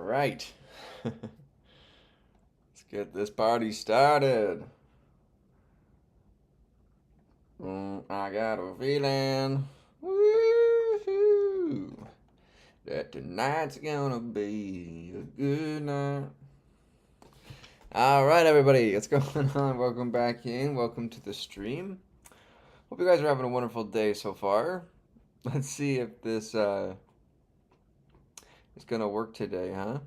right. Let's get this party started. I got a feeling woo-hoo, that tonight's gonna be a good night. All right, everybody, what's going on? Welcome back in. Welcome to the stream. Hope you guys are having a wonderful day so far. Let's see if this is gonna work today, huh?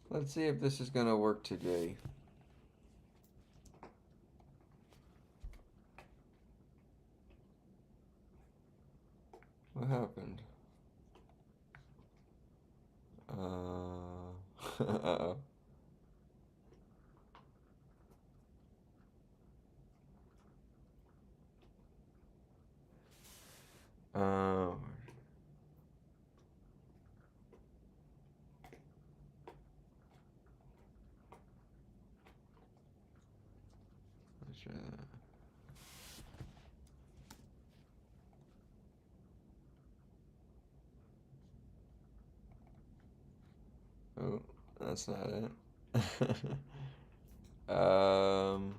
Let's see if this is gonna work today. What happened? Uh-oh. Um, let's try that. Oh, that's not it. um,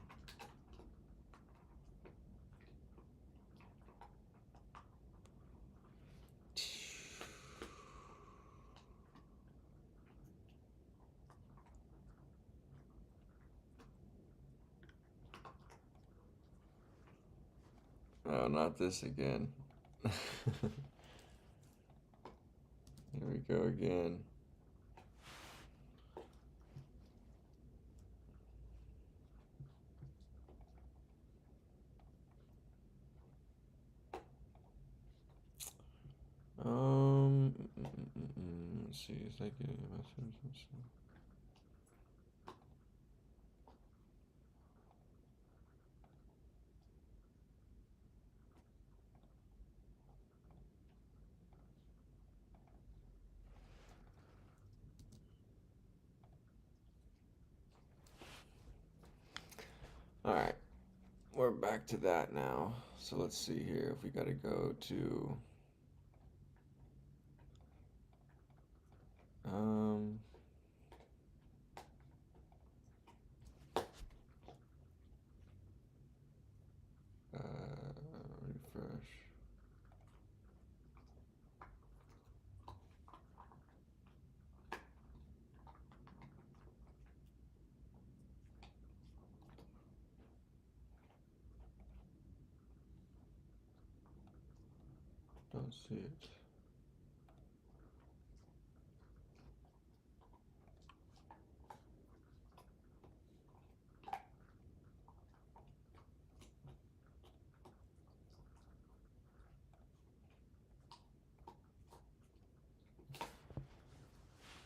oh, not this again. Here we go again. Let's see. Is that getting a message? Let's see. All right, we're back to that now. So let's see here if we got to go to um. Refresh. Don't see it.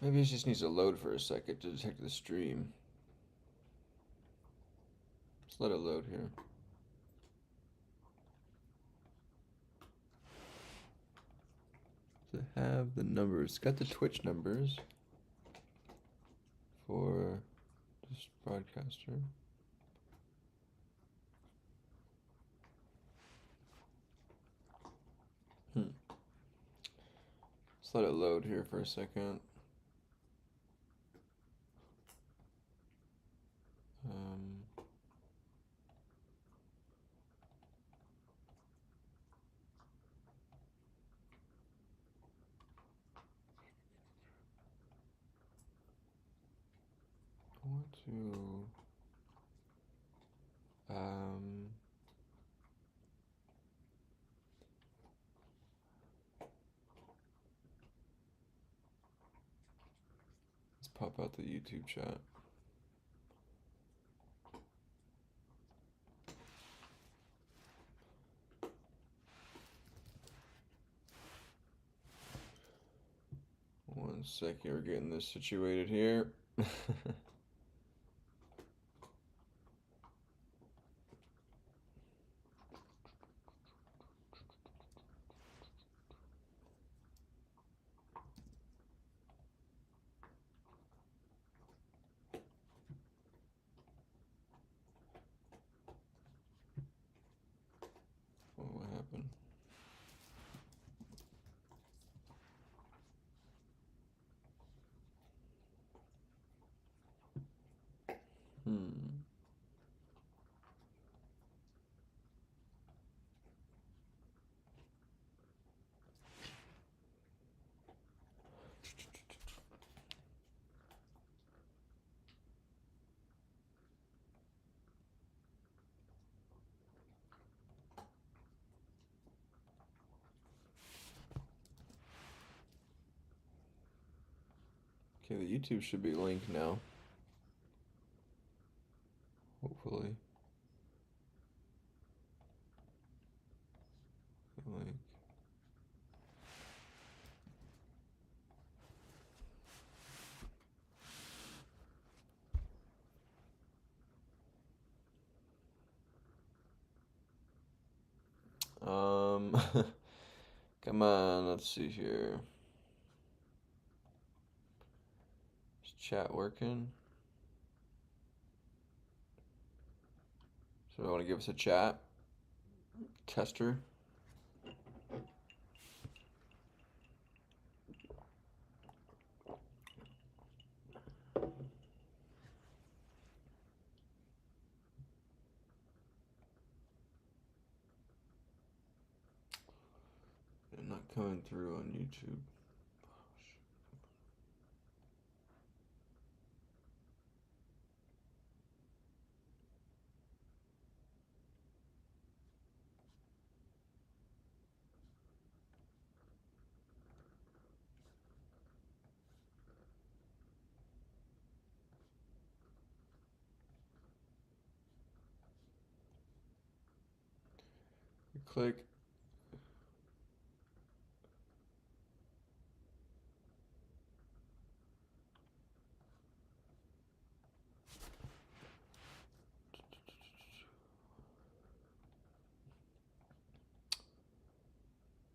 Maybe it just needs to load for a second to detect the stream. Just let it load here. To have the numbers. Got the Twitch numbers for this broadcaster. Just let it load here for a second. I want to let's pop out the YouTube chat. One second, we're getting this situated here. What happened? Okay, the YouTube should be linked now. Hopefully. Link. Come on, let's see here. Is chat working? So, I want to give us a chat tester. They're not coming through on YouTube. You click.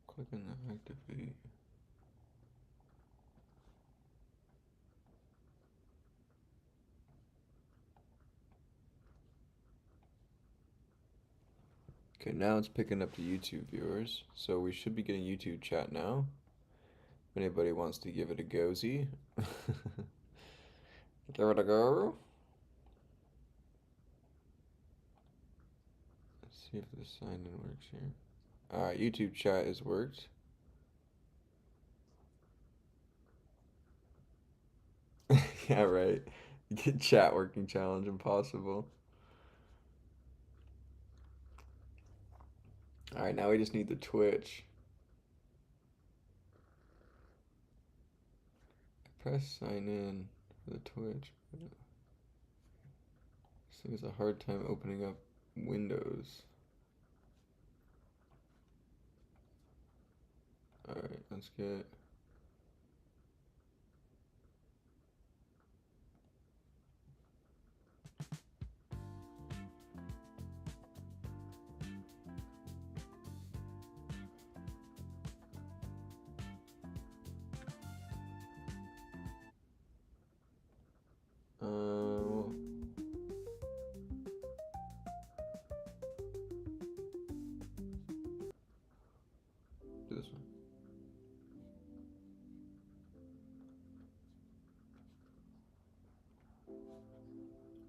Click on the activate. Okay, now it's picking up the YouTube viewers, so we should be getting YouTube chat now. If anybody wants to give it a go-see. Give it a go. Let's see if the sign-in works here. Alright, YouTube chat has worked. Yeah, right. Get chat working challenge impossible. Alright, now we just need the Twitch. Press sign in for the Twitch. This thing has a hard time opening up Windows. Alright, let's get... do this one.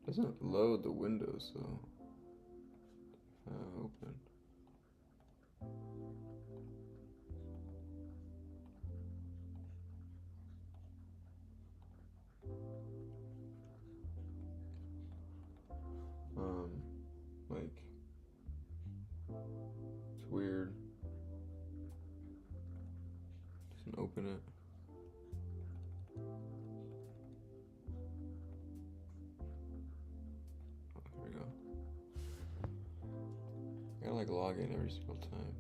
Doesn't load the windows though. Open. Like, it's weird. Doesn't open it. Oh, here we go. I gotta like log in every single time.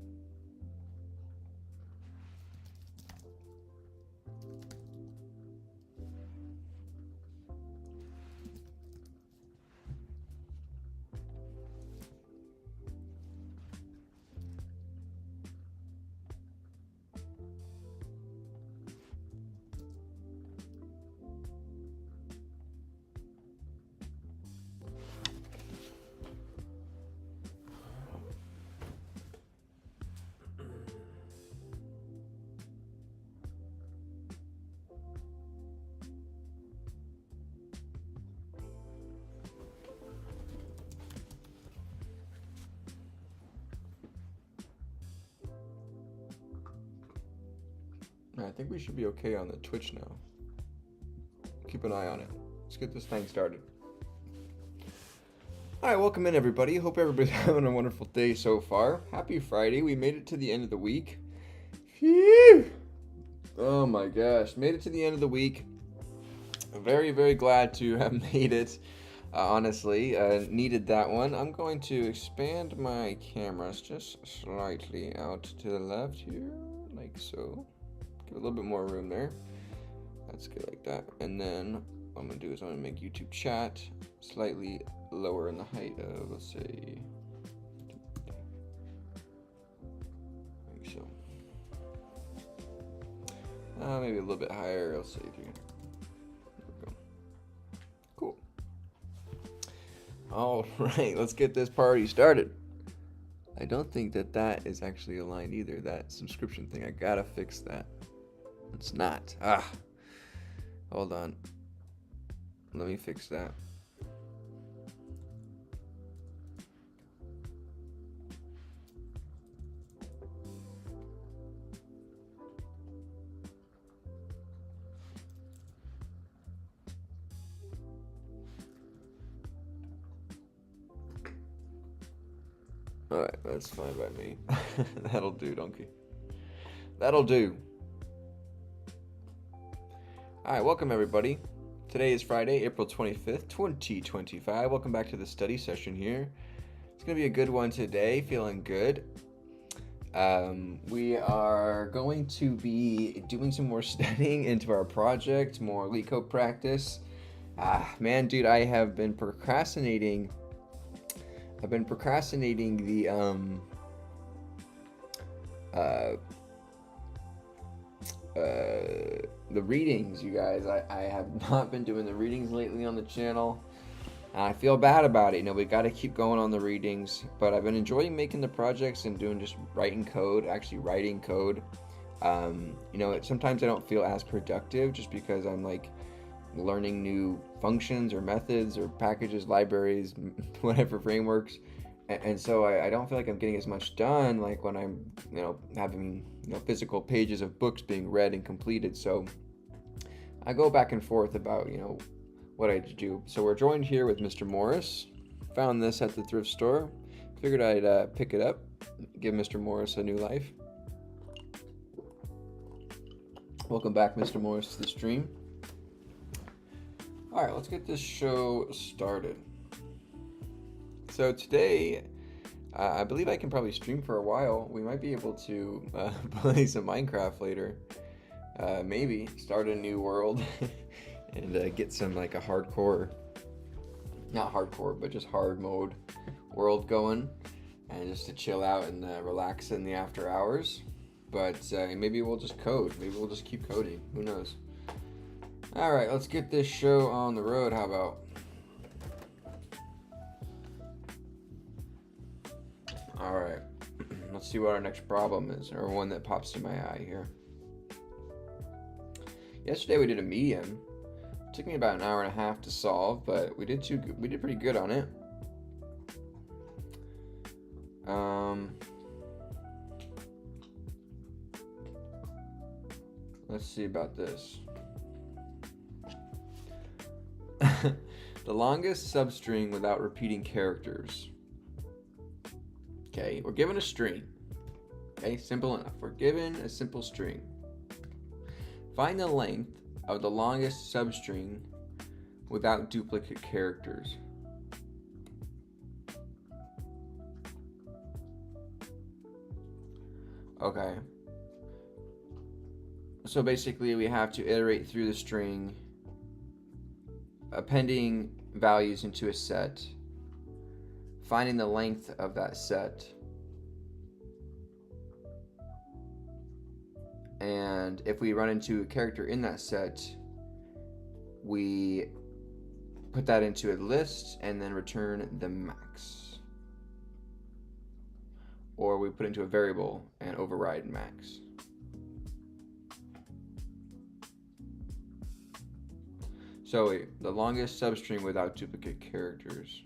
I think we should be okay on the Twitch now. Keep an eye on it. Let's get this thing started. Alright, welcome in everybody. Hope everybody's having a wonderful day so far. Happy Friday. We made it to the end of the week. Phew! Oh my gosh. Made it to the end of the week. Very, very glad to have made it. Honestly, needed that one. I'm going to expand my cameras just slightly out to the left here, like so. Give a little bit more room there. That's good, like that. And then what I'm gonna do is I'm gonna make YouTube chat slightly lower in the height of, let's say, like so. Maybe a little bit higher. I'll say 300. There we go. Cool. All right, let's get this party started. I don't think that is actually aligned either. That subscription thing. I gotta fix that. It's not. Hold on. Let me fix that. Alright, that's fine by me. That'll do, donkey. That'll do. Alright, welcome everybody. Today is Friday, April 25th, 2025. Welcome back to the study session here. It's going to be a good one today. Feeling good. We are going to be doing some more studying into our project, more Leet code practice. Man, dude, I have been procrastinating. I've been procrastinating the readings, you guys. I have not been doing the readings lately on the channel. I feel bad about it. You know, we got to keep going on the readings, but I've been enjoying making the projects and doing just writing code, actually writing code. You know, sometimes I don't feel as productive just because I'm like learning new functions or methods or packages, libraries, whatever, frameworks. And so I don't feel like I'm getting as much done like when I'm, you know, having, you know, physical pages of books being read and completed. So I go back and forth about, you know, what I do. So we're joined here with Mr. Morris. Found this at the thrift store. Figured I'd pick it up, give Mr. Morris a new life. Welcome back, Mr. Morris, to the stream. All right, let's get this show started. So today, I believe I can probably stream for a while. We might be able to play some Minecraft later. Maybe start a new world and get some like a hardcore, not hardcore, but just hard mode world going, and just to chill out and relax in the after hours. But maybe we'll just code. Maybe we'll just keep coding. Who knows? All right, let's get this show on the road. How about? All right, let's see what our next problem is, or one that pops to my eye here. Yesterday we did a medium. It took me about an hour and a half to solve, but we did pretty good on it. Let's see about this. The longest substring without repeating characters. Okay, we're given a string. Okay, simple enough. We're given a simple string. Find the length of the longest substring without duplicate characters. Okay. So basically we have to iterate through the string, appending values into a set, finding the length of that set, and if we run into a character in that set, we put that into a list and then return the max. Or we put it into a variable and override max. So the longest substring without duplicate characters.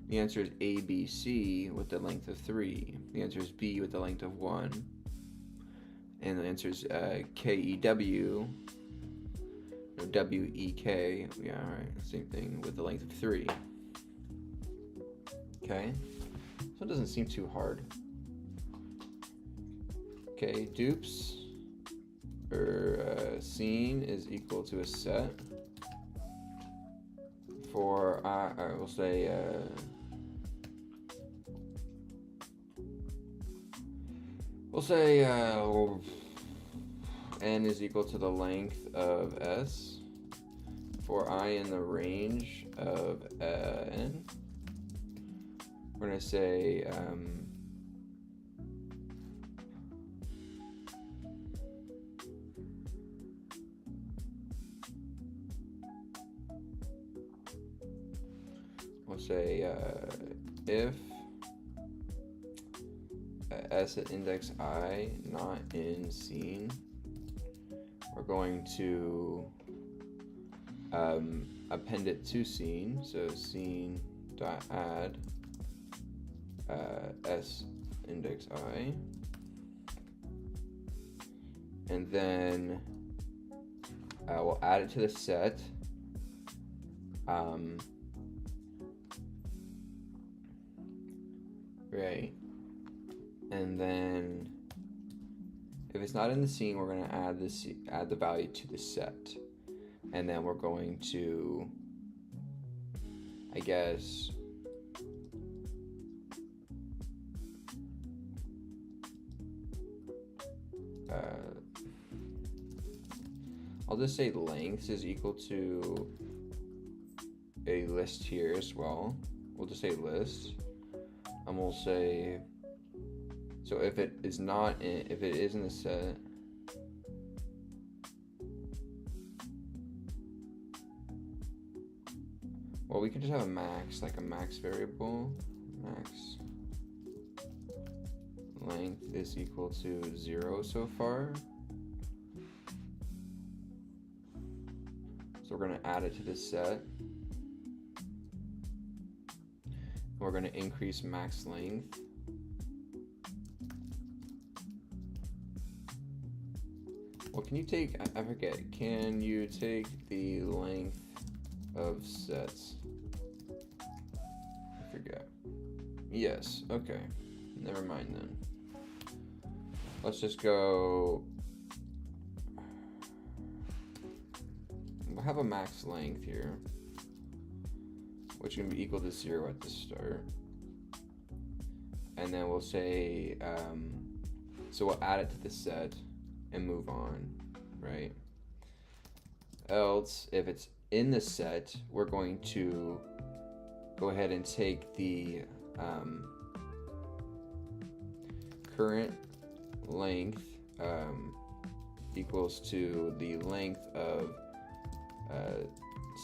The answer is A, B, C with the length of 3. The answer is B with the length of 1. And the answer is K, E, W, or W, E, K. Yeah, all right, same thing with the length of 3. Okay, so it doesn't seem too hard. Okay, dupes. scene is equal to a set for we'll say n is equal to the length of S for I in the range of n. We're going to say we'll say if S at index I not in scene, we're going to append it to scene. So scene dot add S index I, and then we'll add it to the set. Right, and then if it's not in the scene, we're going to add the value to the set, and then we're going to, I guess, I'll just say length is equal to a list here as well. We'll just say list, and we'll say, so if it is not in, if it is in the set, well, we can just have a max, like a max variable. Max length is equal to 0 so far. So we're going to add it to the set. We're going to increase max length. Well, can you take, I forget, can you take the length of sets? I forget. Yes, okay. Never mind then. Let's just go, we'll have a max length here, which can be equal to 0 at the start. And then we'll say, so we'll add it to the set and move on, right? Else, if it's in the set, we're going to go ahead and take the current length equals to the length of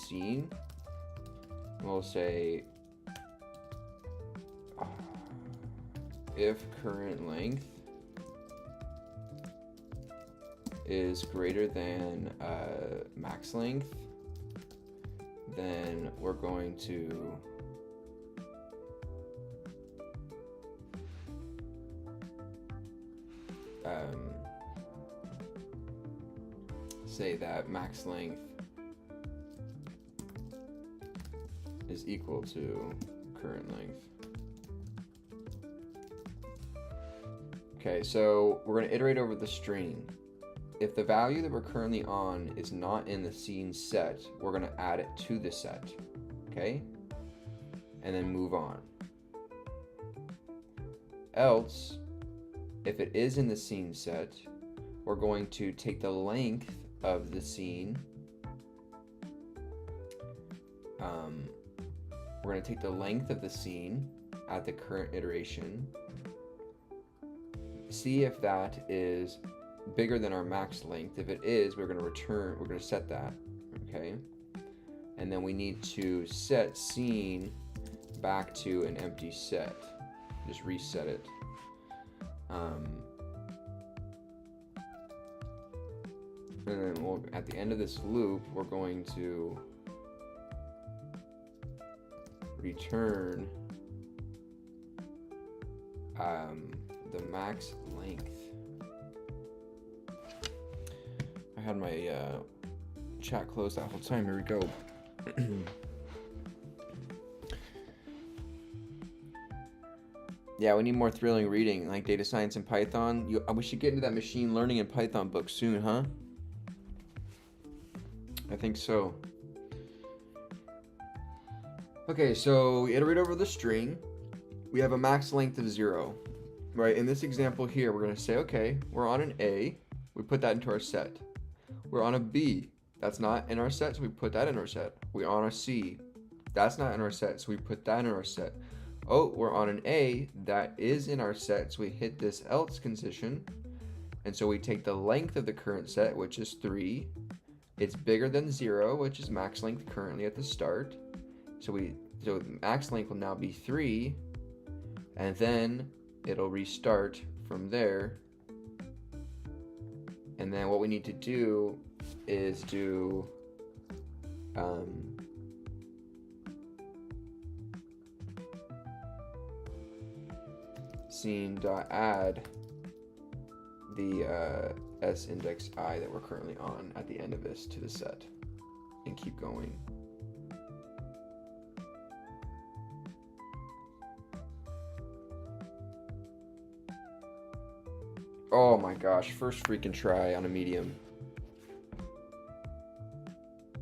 scene. And we'll say if current length is greater than max length, then we're going to say that max length is equal to current length. Okay, so we're going to iterate over the string. If the value that we're currently on is not in the scene set, we're going to add it to the set, okay? And then move on. Else, if it is in the scene set, we're going to take the length of the scene. We're going to take the length of the scene at the current iteration, see if that is bigger than our max length. If it is, we're going to set that, okay? And then we need to set scene back to an empty set. Just reset it. And then at the end of this loop, we're going to return the max length. I had my chat closed that whole time. Here we go. Yeah, we need more thrilling reading, like data science and Python. We should get into that machine learning and Python book soon, huh? I think so. Okay, so we iterate over the string. We have a max length of 0, right? In this example here, we're going to say, okay, we're on an A. We put that into our set. We're on a B. That's not in our set, so we put that in our set. We're on a C. That's not in our set, so we put that in our set. Oh, we're on an A. That is in our set, so we hit this else condition. And so we take the length of the current set, which is 3. It's bigger than 0, which is max length currently at the start. So max length will now be 3, and then it'll restart from there. And then what we need to do is do scene.add the s index I that we're currently on at the end of this to the set, and keep going. Oh my gosh, first freaking try on a medium.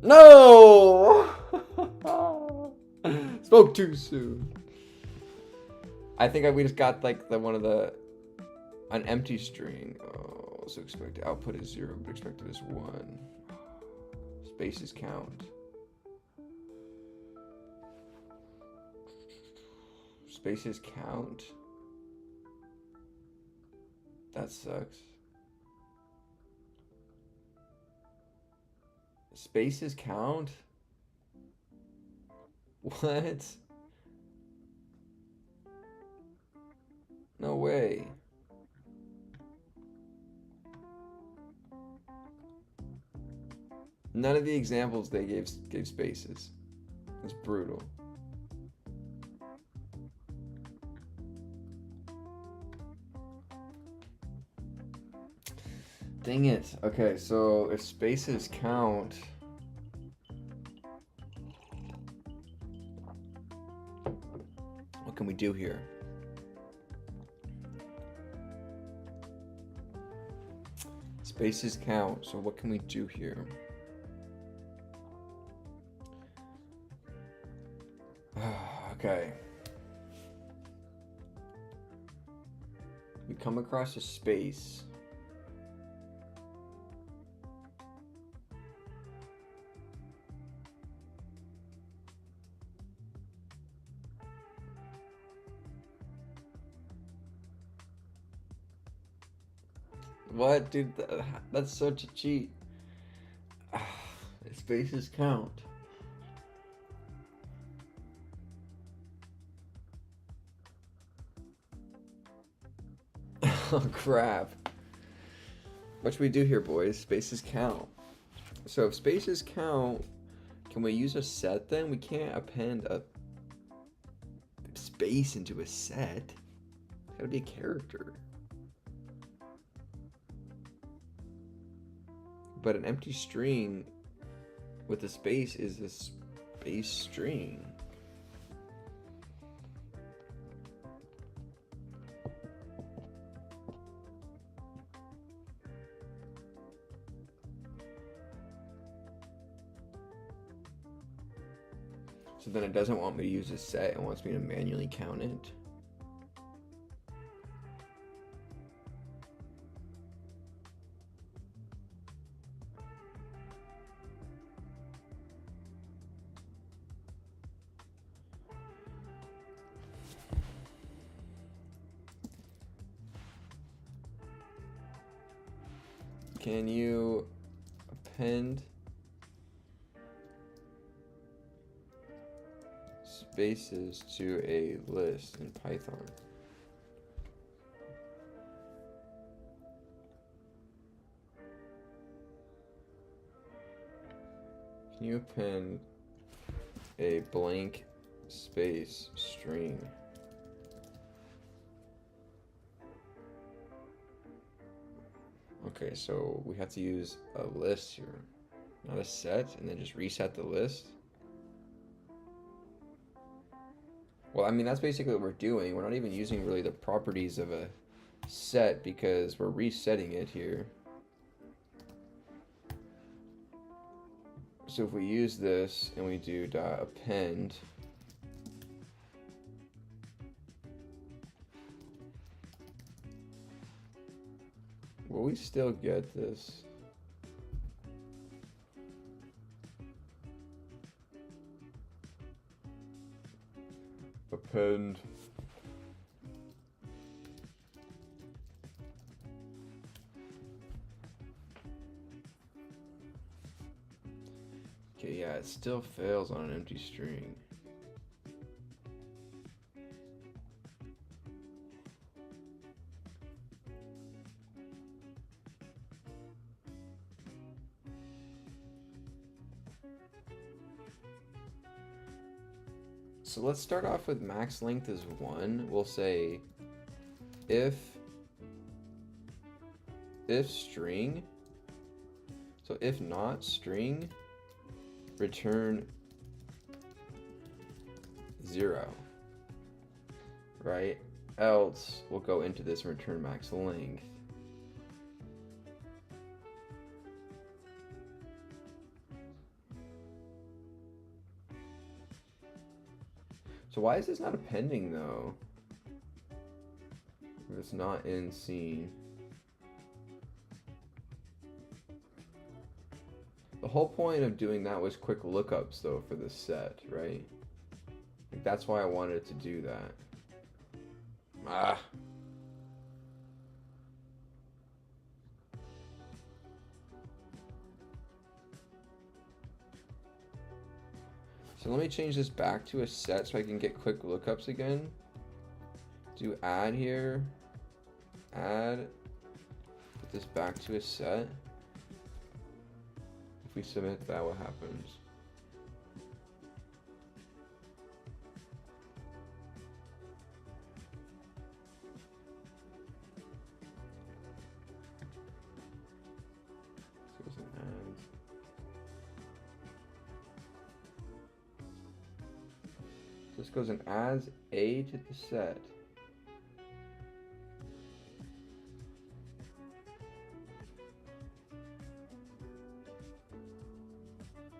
No! Spoke too soon. I think we just got like an empty string. Oh, so expected output is 0, but expected is 1. Spaces count. Spaces count? That sucks. Spaces count? What? No way. None of the examples they gave spaces. It's brutal. Dang it. Okay, so if spaces count, what can we do here? Spaces count, so what can we do here? Okay. We come across a space. What, dude? That's such a cheat. Spaces count. Oh, crap. What should we do here, boys? Spaces count. So if spaces count, can we use a set then? We can't append a space into a set. It's gotta be a character. But an empty string with a space is a space string. So then it doesn't want me to use a set, it wants me to manually count it. Can you append spaces to a list in Python? Can you append a blank space string? Okay, so we have to use a list here, not a set, and then just reset the list. Well, I mean, that's basically what we're doing. We're not even using really the properties of a set because we're resetting it here. So if we use this and we do .append, will we still get this? Append. Okay, yeah, it still fails on an empty string. So let's start off with max length is 1. We'll say if string, so if not string, return 0, right? Else we'll go into this and return max length. So why is this not appending though? If it's not in scene. The whole point of doing that was quick lookups though for this set, right? Like, that's why I wanted to do that. So let me change this back to a set so I can get quick lookups again. Do add here, add, put this back to a set. If we submit that, what happens? So it's an add. So this goes and adds A to the set.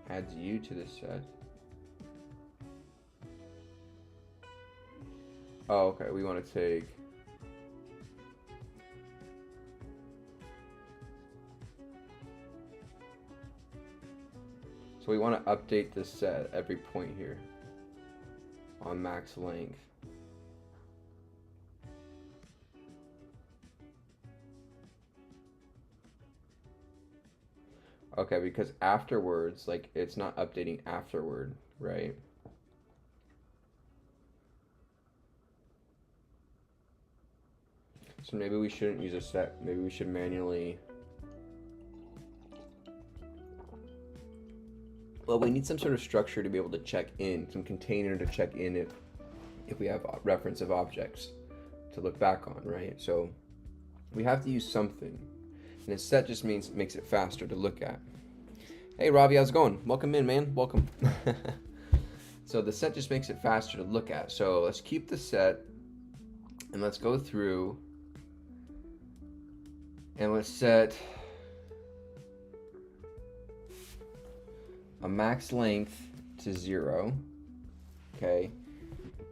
Adds U to the set. Oh, okay, we want to take so we want to update this set at every point here on max length. Okay, because afterwards, like, it's not updating afterward, right? So maybe we shouldn't use a set. Maybe we should manually... Well, we need some sort of structure to be able to check in, some container to check in if we have reference of objects to look back on, right? So we have to use something. And a set just makes it faster to look at. Hey, Robbie, how's it going? Welcome in, man. Welcome. So the set just makes it faster to look at. So let's keep the set, and let's go through, and let's set a max length to 0. Okay.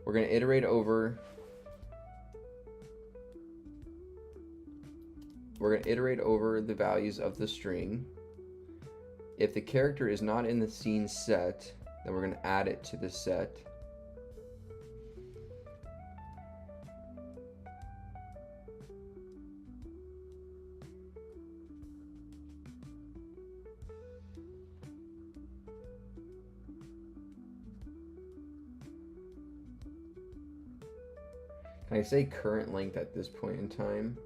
We're going to iterate over. We're going to iterate over the values of the string. If the character is not in the scene set, then we're going to add it to the set. Can I say current length at this point in time?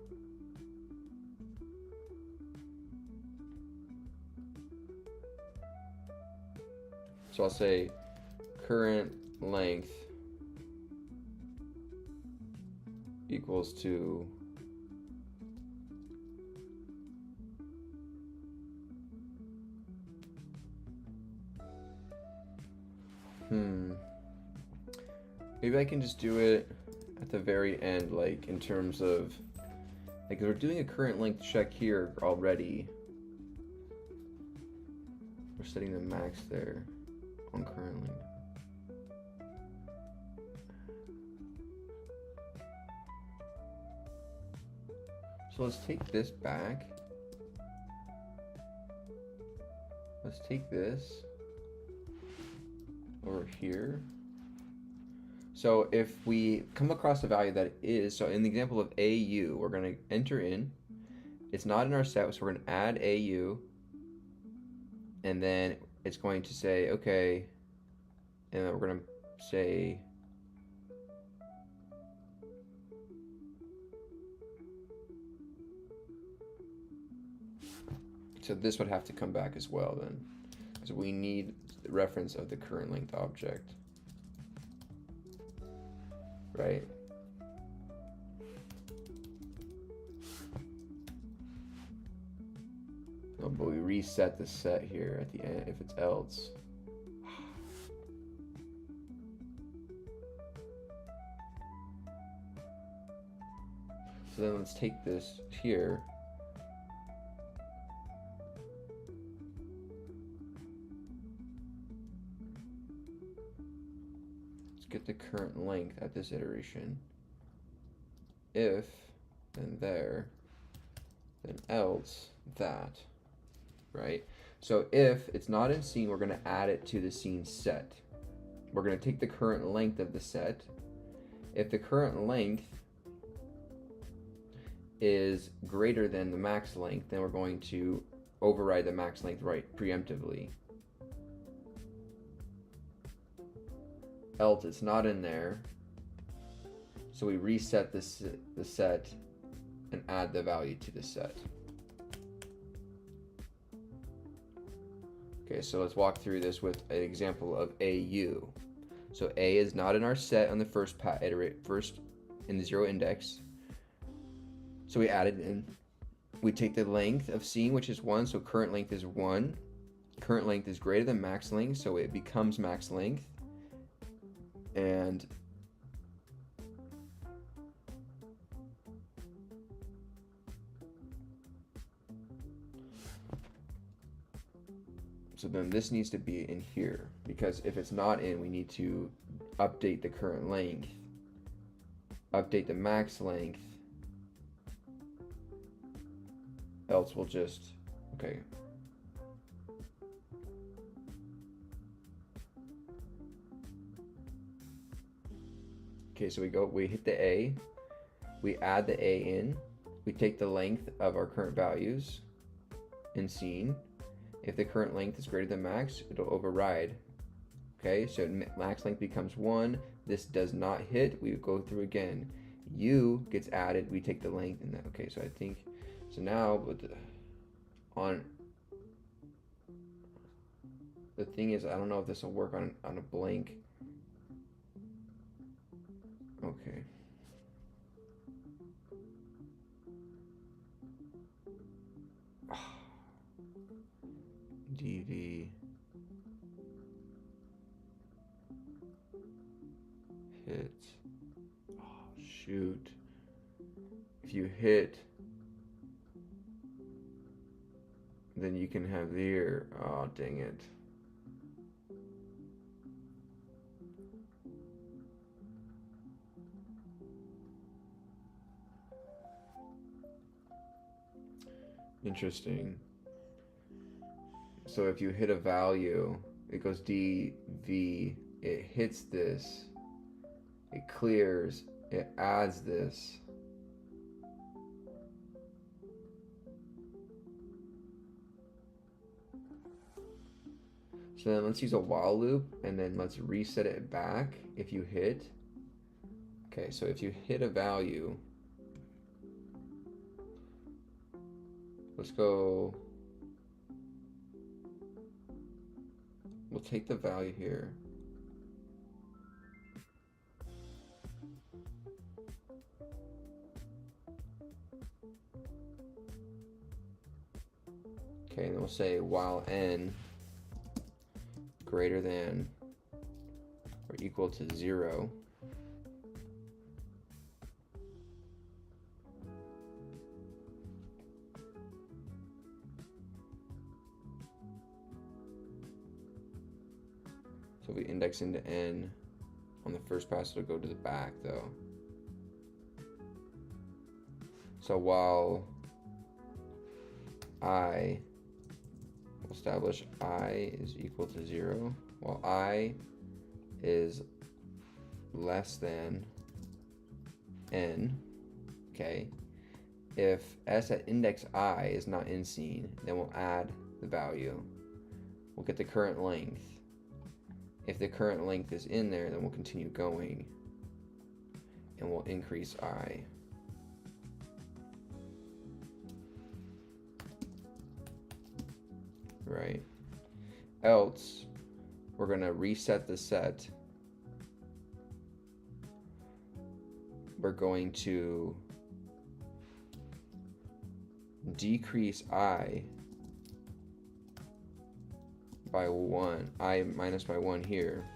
So I'll say current length equals to Maybe I can just do it at the very end, like in terms of, like we're doing a current length check here already. We're setting the max there on current length. So let's take this back. Let's take this over here. So if we come across a value that is, so in the example of AU, we're going to enter in. It's not in our set, so we're going to add AU. And then it's going to say, okay, and then we're going to say, so this would have to come back as well then, because we need the reference of the current length object, right? No, but we reset the set here at the end if it's else. So then let's take this here. Let's get the current length at this iteration. If, then there, then else, that, right? So if it's not in scene, we're going to add it to the scene set. We're going to take the current length of the set. If the current length is greater than the max length, then we're going to override the max length right preemptively. Else it's not in there, so we reset the set and add the value to the set. Okay, so let's walk through this with an example of AU. So A is not in our set on the first in the zero index. So we add it in. We take the length of scene, which is 1, so current length is 1. Current length is greater than max length, so it becomes max length. And so then this needs to be in here, because if it's not in, we need to update the current length, update the max length, else we'll just, okay. Okay, so we hit the A, we add the A in, we take the length of our current values in scene. If the current length is greater than max, it'll override. Okay, so max length becomes 1. This does not hit, we go through again. U gets added, we take the length in that. Okay, so I think, so now the thing is, I don't know if this will work on a blank. Okay. DV hit. Oh, shoot. If you hit, then you can have the ear. Oh, dang it. Interesting. So if you hit a value, it goes DV, it hits this, it clears, it adds this. So then let's use a while loop, and then let's reset it back if you hit. Okay, so if you hit a value, let's go, we'll take the value here. Okay, and then we'll say while n greater than or equal to 0. So if we index into n on the first pass, it'll go to the back though. So while I will establish I is equal to 0, while I is less than n, okay, if s at index I is not in scene, then we'll add the value. We'll get the current length. If the current length is in there, then we'll continue going and we'll increase I. Right? Else, we're going to reset the set. We're going to decrease I by 1, I minus by 1 here,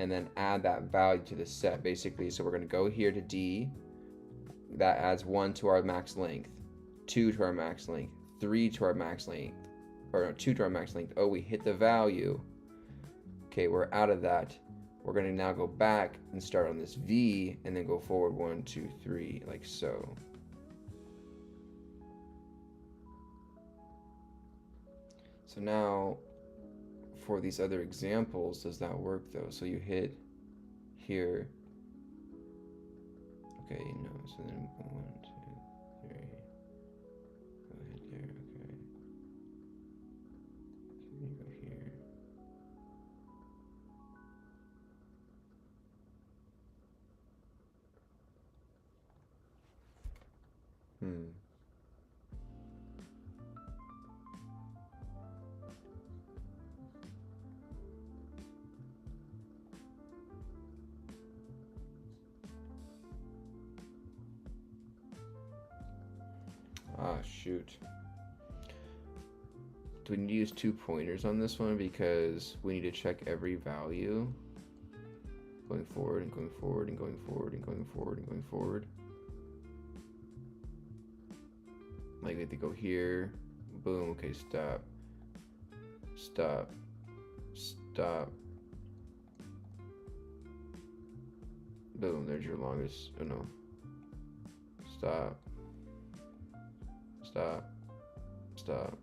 and then add that value to the set basically. So we're going to go here to D, that adds 1 to our max length, 2 to our max length, 3 to our max length, or no, 2 to our max length. Oh, we hit the value. Okay, we're out of that. We're going to now go back and start on this V and then go forward 1, 2, 3, like so. So now for these other examples, does that work though? So you hit here. Okay, no, so then 1, 2, 3. Go ahead there, okay. So you go here. Ah, shoot. Do we need to use 2 pointers on this one because we need to check every value going forward and going forward and going forward and going forward and going forward? Like we have to go here, boom, okay, stop, stop, stop, boom, there's your longest, oh no, stop, stop, stop,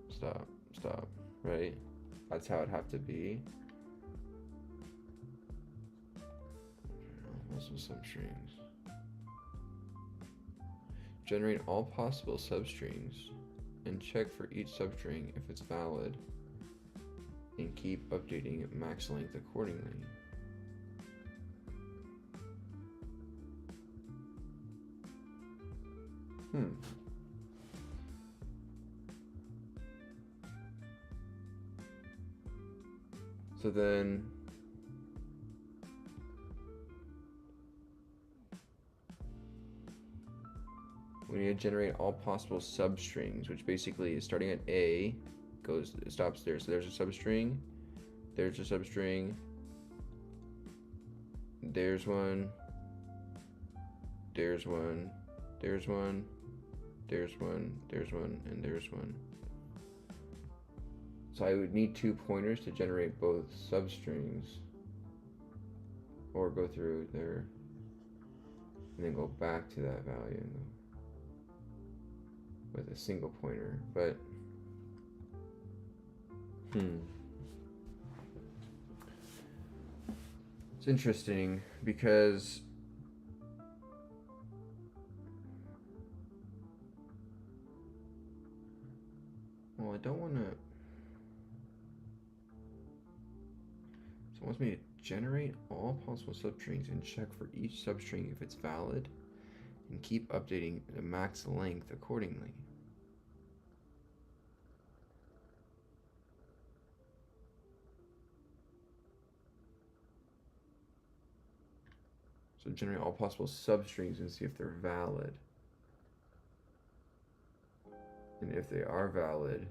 stop, stop, right? That's how it'd have to be. Also substrings. Generate all possible substrings and check for each substring if it's valid and keep updating max length accordingly. So then we need to generate all possible substrings, which basically is starting at A, it stops there. So there's a substring, there's a substring, there's one, there's one, there's one, there's one, there's one, and there's one. So I would need 2 pointers to generate both substrings, or go through there and then go back to that value with a single pointer. But it's interesting because well, I don't want to. So it wants me to generate all possible substrings and check for each substring if it's valid and keep updating the max length accordingly. So generate all possible substrings and see if they're valid. And if they are valid,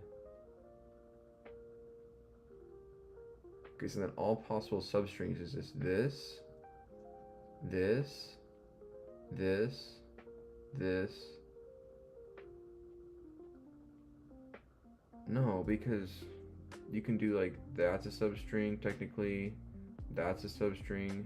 okay, so then all possible substrings is this, this, this. No, because you can do like that's a substring technically, that's a substring.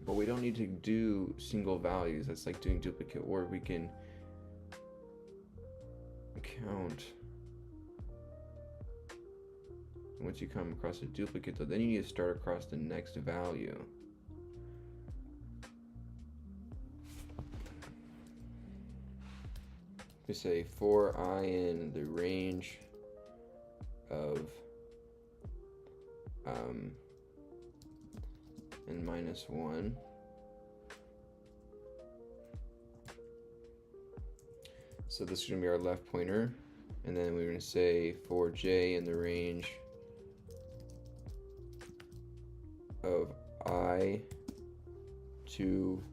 But we don't need to do single values. That's like doing duplicate, or we can count. Once you come across a duplicate, though, then you need to start across the next value. We say for I in the range of n minus 1. So this is going to be our left pointer. And then we're going to say for j in the range of I to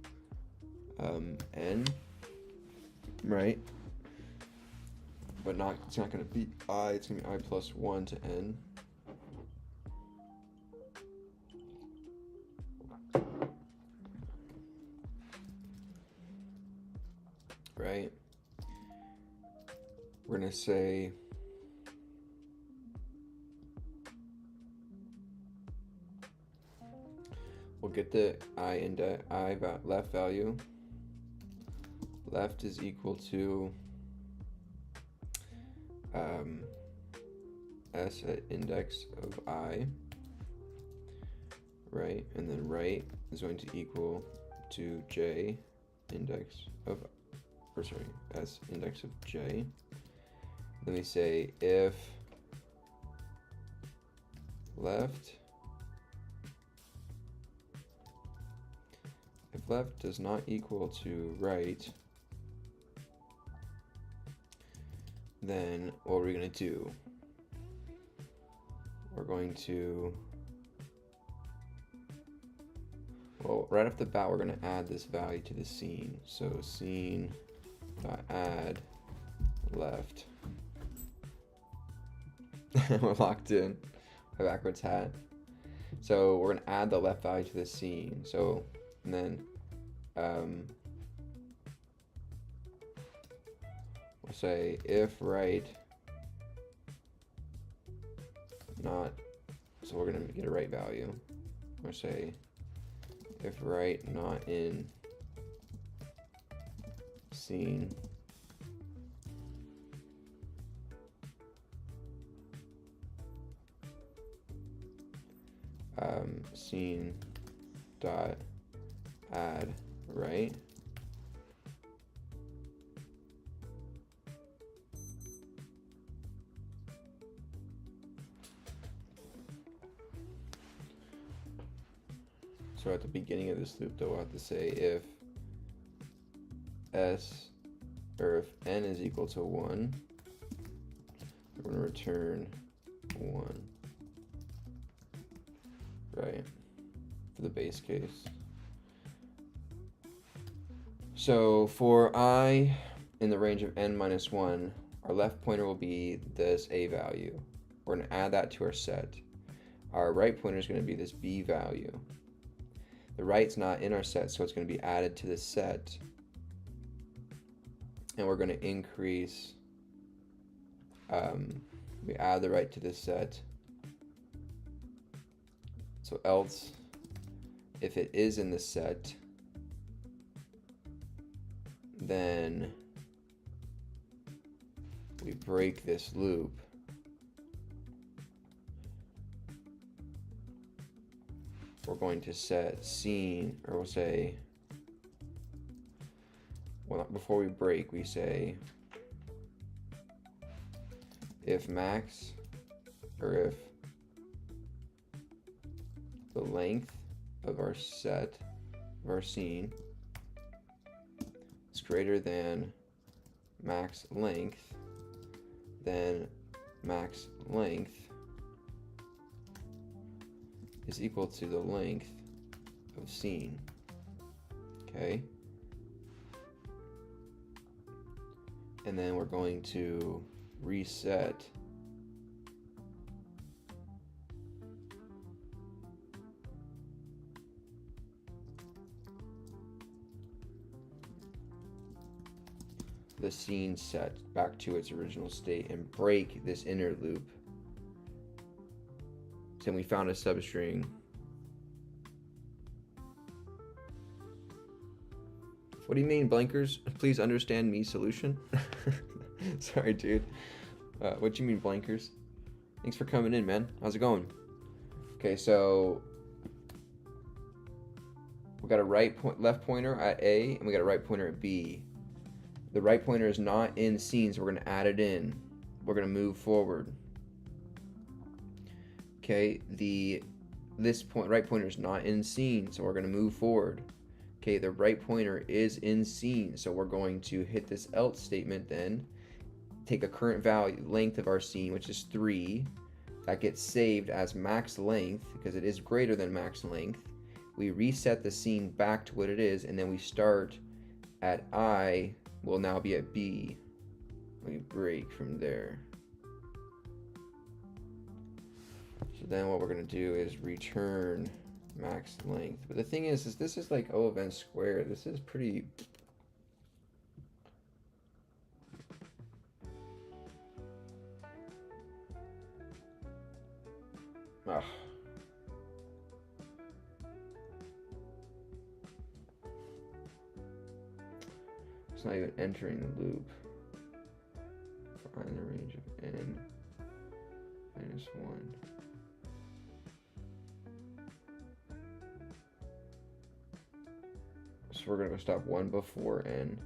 n, right? But it's not going to be I, it's going to be I plus 1 to n. Right? We're going to say we'll get the left value. Left is equal to s at index of I, right? And then right is going to equal to j index of, or sorry, s index of j. Then we say if left does not equal to right, then what are we going to do? We're going to, well, right off the bat, we're going to add this value to the scene. So scene dot add left. We're locked in. My backwards hat. So we're going to add the left value to the scene. So, and then we'll say if right not, so we're going to get a right value. We'll say if right not in scene scene dot add right. So at the beginning of this loop, though, we'll have to say if s, or if n is equal to 1, we're going to return 1, right, for the base case. So for I in the range of n minus 1, our left pointer will be this a value. We're going to add that to our set. Our right pointer is going to be this b value. The right's not in our set, so it's going to be added to the set. And we're going to increase, we add the right to the set. So else, if it is in the set, then we break this loop. We're going to set scene, or we'll say, well, before we break, we say if max, or if the length of our set, of our scene, is greater than max length, then max length is equal to the length of scene. Okay? And then we're going to reset the scene set back to its original state and break this inner loop. So we found a substring. What do you mean, blankers? Please understand me solution. Sorry, dude. What do you mean, blankers? Thanks for coming in, man. How's it going? Okay, so we got a left pointer at A, and we got a right pointer at B. The right pointer is not in scene, so we're going to add it in. We're going to move forward. Okay, this right pointer is not in scene, so we're going to move forward. Okay, the right pointer is in scene, so we're going to hit this else statement then, take a current value, length of our scene, which is 3. That gets saved as max length because it is greater than max length. We reset the scene back to what it is, and then we start at I, will now be at B. We break from there. So then what we're going to do is return max length. But the thing is this is like O of n squared. This is pretty... Ugh. It's not even entering the loop. Find the range of n minus 1. So we're going to stop 1 before n.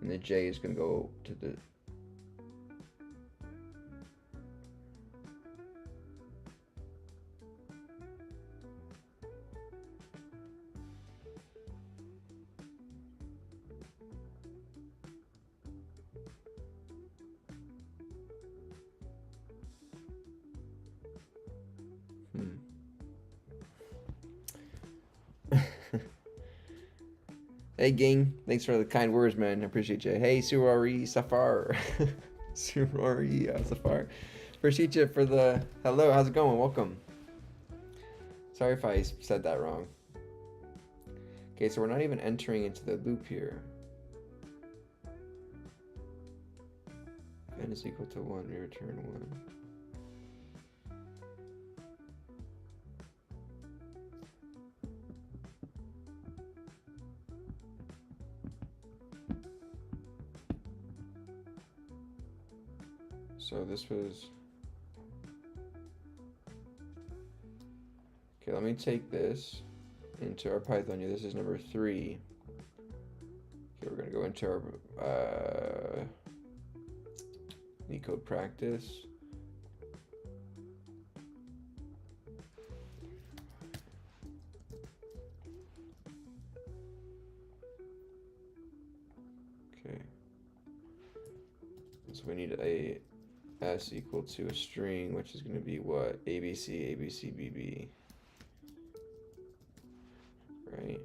And the j is going to go to the... Hey, gang. Thanks for the kind words, man. I appreciate you. Hey, Surari Safar. Surari Safar. Appreciate you for the hello. How's it going? Welcome. Sorry if I said that wrong. Okay, so we're not even entering into the loop here. If n is equal to 1, we return 1. So this was... Okay, let me take this into our Python. Yeah, this is number 3. Okay, we're going to go into our Leet code practice. Okay. So we need a s equal to a string, which is going to be what? ABC, ABC, BB. Right?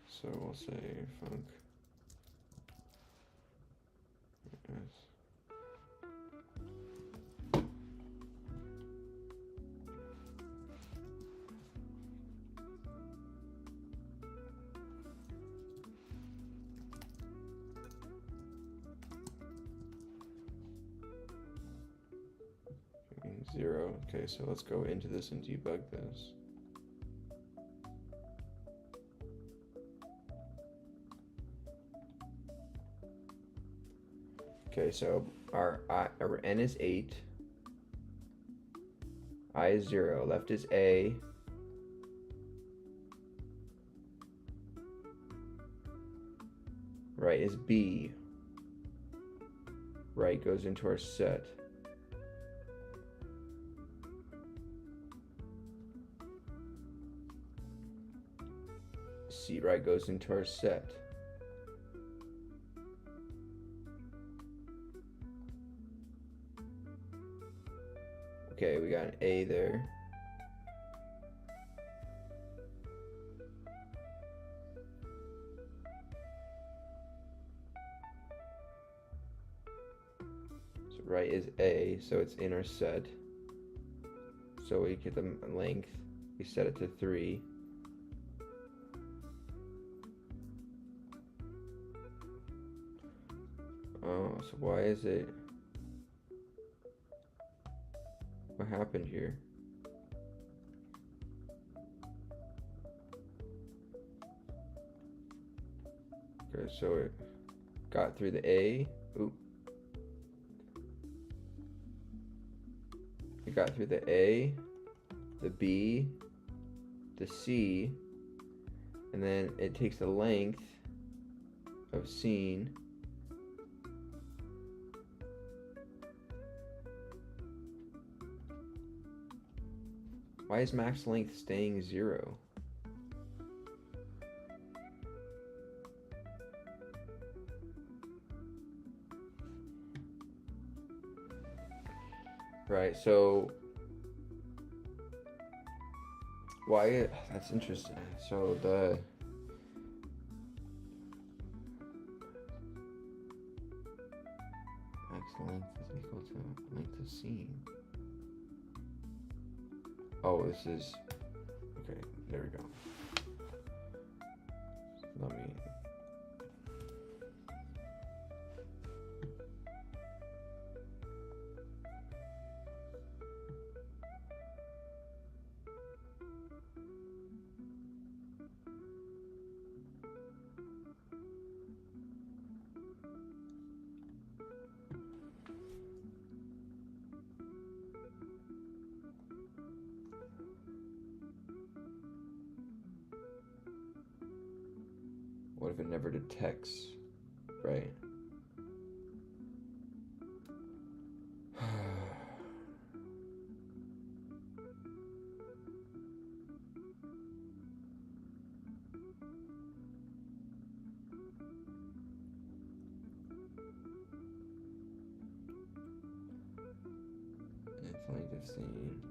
So we'll say func s. Zero. Okay, so let's go into this and debug this. Okay, so our n is 8, I is 0, left is A, right is B, right goes into our set. C right goes into our set. Okay, we got an A there. So right is A, so it's in our set. So we get the length, we set it to 3. Oh, so why is it, what happened here? Okay, so it got through the A. Oop. It got through the A, the B, the C, and then it takes the length of scene. Why is max length staying 0? Right, so why, that's interesting. So the max length is equal to length of scene. Oh, this is, okay, there we go. Let me, what if it never detects, right? It's length of scene.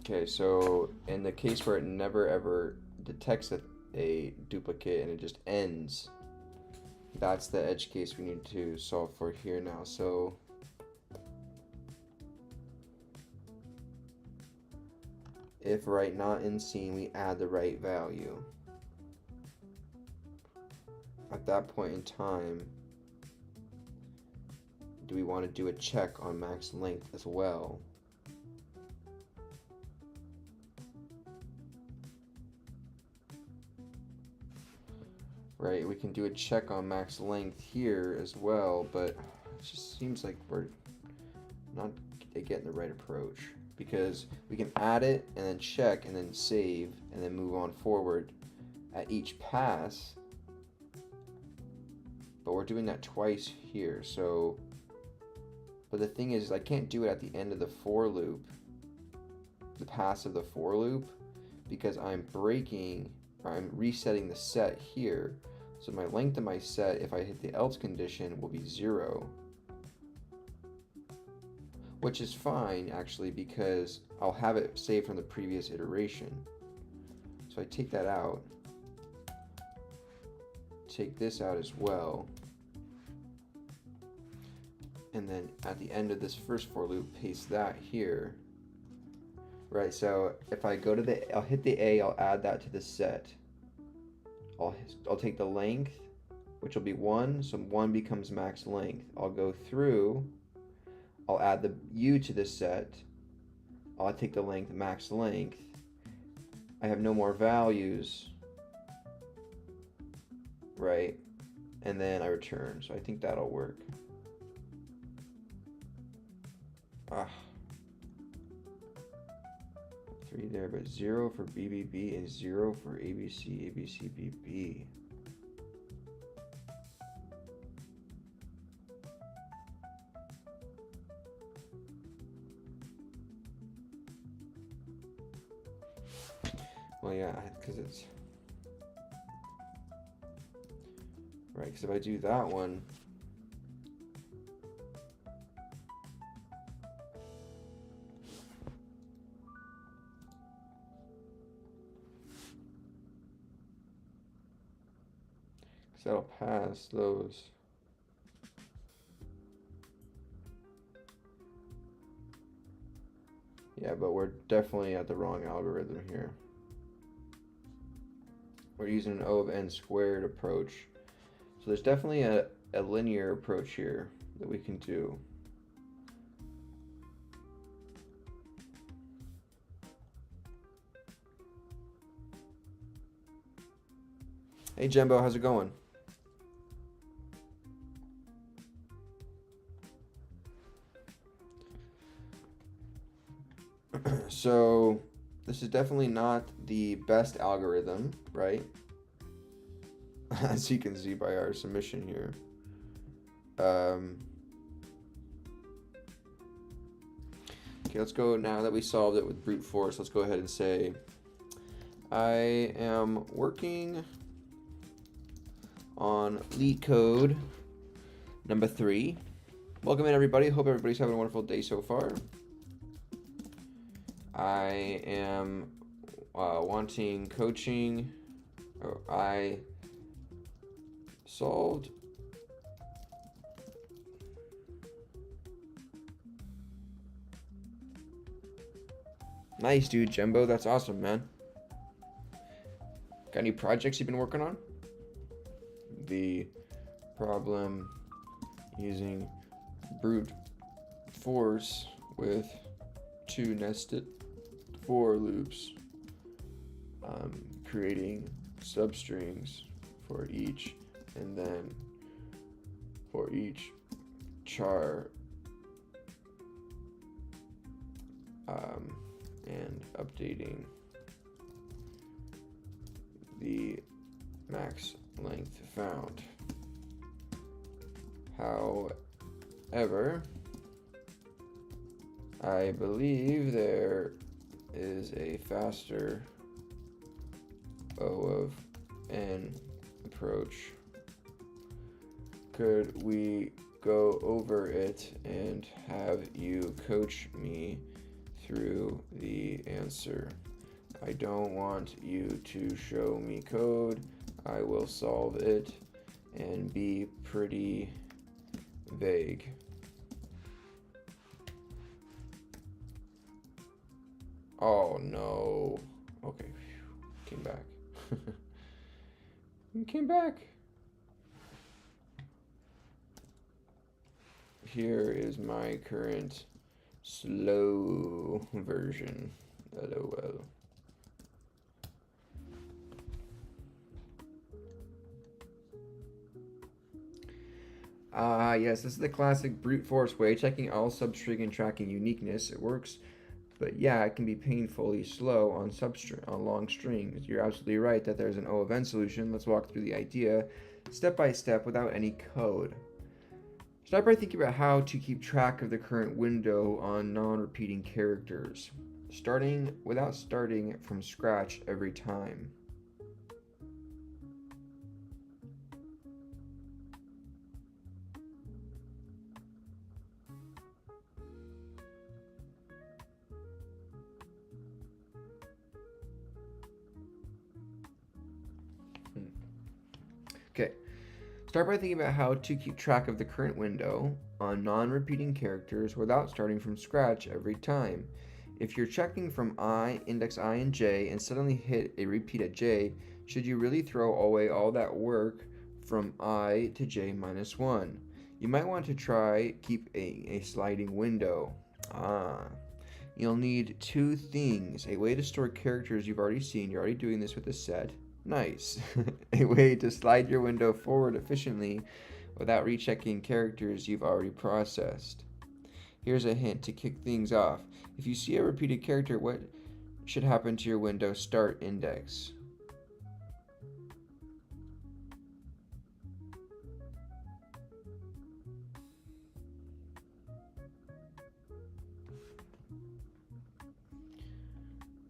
Okay, so in the case where it never ever detects a duplicate and it just ends, that's the edge case we need to solve for here now. So if right not in scene, we add the right value. At that point in time, do we want to do a check on max length as well? Right, we can do a check on max length here as well, but it just seems like we're not getting the right approach, because we can add it and then check and then save and then move on forward at each pass, but we're doing that twice here. So, but the thing is I can't do it at the end of the for loop, the pass of the for loop, because I'm breaking, or I'm resetting the set here. So my length of my set, if I hit the else condition, will be 0. Which is fine, actually, because I'll have it saved from the previous iteration. So I take that out. Take this out as well. And then at the end of this first for loop, paste that here. Right, so if I go to I'll hit the A, I'll add that to the set. I'll take the length, which will be 1, so 1 becomes max length. I'll go through, I'll add the U to the set, I'll take the length, max length. I have no more values, right? And then I return, so I think that'll work. 3 there, but 0 for BBB and 0 for ABC, ABC, BB. Well, yeah, because it's right. Because if I do that one, because that'll pass those. Yeah, but we're definitely at the wrong algorithm here. We're using an O of n squared approach. So there's definitely a linear approach here that we can do. Hey Jembo, how's it going? So this is definitely not the best algorithm, right? As you can see by our submission here. Okay, let's go now that we solved it with brute force. Let's go ahead and say I am working on Leet code number 3. Welcome in, everybody. Hope everybody's having a wonderful day so far. I am wanting coaching. I solved nice, dude. Jembo, that's awesome, man. Got any projects you've been working on? The problem using brute force with 2 nested for loops, creating substrings for each, and then for each char, and updating the max length found. However, I believe there is a faster O of n approach. Could we go over it and have you coach me through the answer? I don't want you to show me code. I will solve it and be pretty vague. Oh no. Okay. Came back. Came back. Here is my current slow version. LOL. Yes, this is the classic brute force way, checking all substring and tracking uniqueness. It works, but yeah, it can be painfully slow on long strings. You're absolutely right that there's an O of n solution. Let's walk through the idea step by step without any code. Start by thinking about how to keep track of the current window on non-repeating characters, without starting from scratch every time. Okay. Start by thinking about how to keep track of the current window on non-repeating characters without starting from scratch every time. If you're checking from index I and j, and suddenly hit a repeat at j, should you really throw away all that work from I to j minus 1? You might want to try keep a sliding window. You'll need 2 things. A way to store characters you've already seen. You're already doing this with the set. Nice. A way to slide your window forward efficiently without rechecking characters you've already processed. Here's a hint to kick things off. If you see a repeated character, what should happen to your window start index?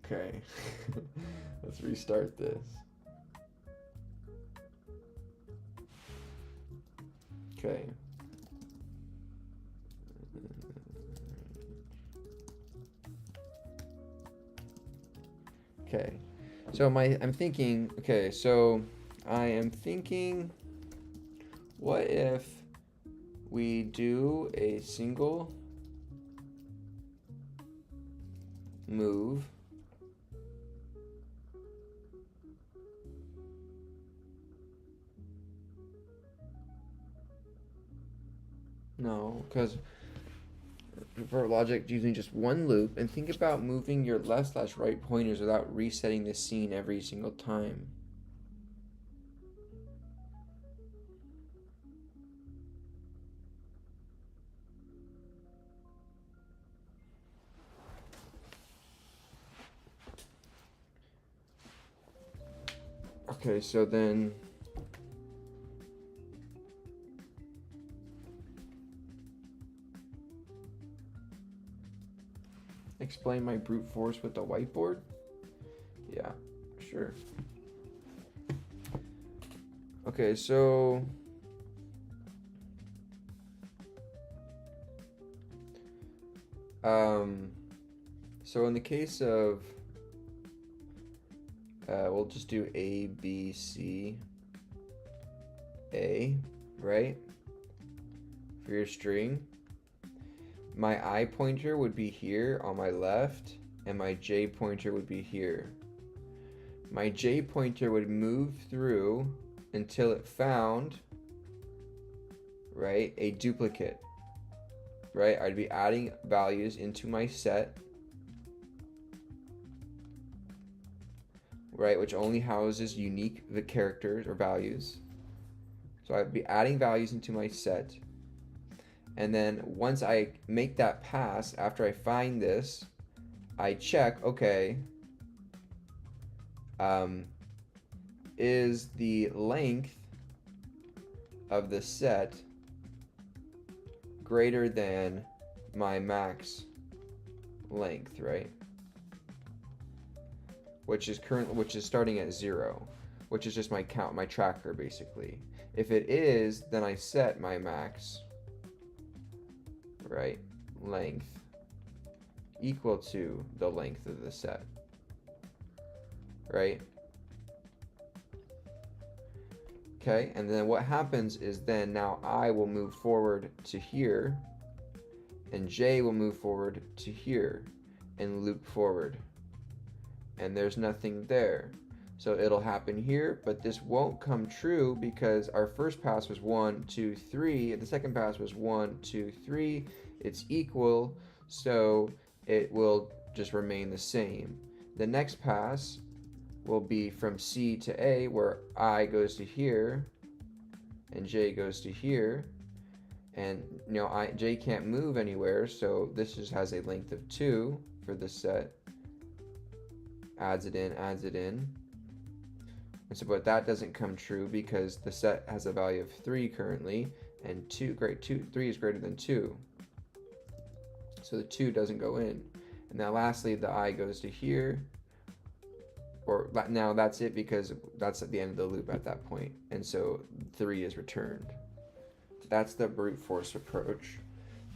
Okay. Let's restart this. Okay. Okay. So I'm thinking, okay, so I am thinking, what if we do a single move no, because for logic using just one loop, and think about moving your left slash right pointers without resetting the scene every single time. Okay, so then explain my brute force with the whiteboard? Yeah, sure. Okay, so so in the case of we'll just do A, B, C, A, right? For your string. My I pointer would be here on my left, and my J pointer would be here. My J pointer would move through until it found, right, a duplicate, right? I'd be adding values into my set, right, which only houses unique characters or values. So I'd be adding values into my set. And then once I make that pass, after I find this, I check, okay, is the length of the set greater than my max length, right? Which is starting at 0, which is just my count, my tracker basically. If it is, then I set my max, right, length equal to the length of the set, right? Okay, and then what happens is then now I will move forward to here, and J will move forward to here, and loop forward. And there's nothing there. So it'll happen here, but this won't come true because our first pass was 1, 2, 3, and the second pass was 1, 2, 3. It's equal, so it will just remain the same. The next pass will be from C to A, where I goes to here and J goes to here, and J can't move anywhere, so this just has a length of 2 for this set. Adds it in, and so, but that doesn't come true because the set has a value of 3 currently, and 3 is greater than 2, so the 2 doesn't go in. And now lastly, the I goes to here, or now that's it because that's at the end of the loop at that point, and so 3 is returned. That's the brute force approach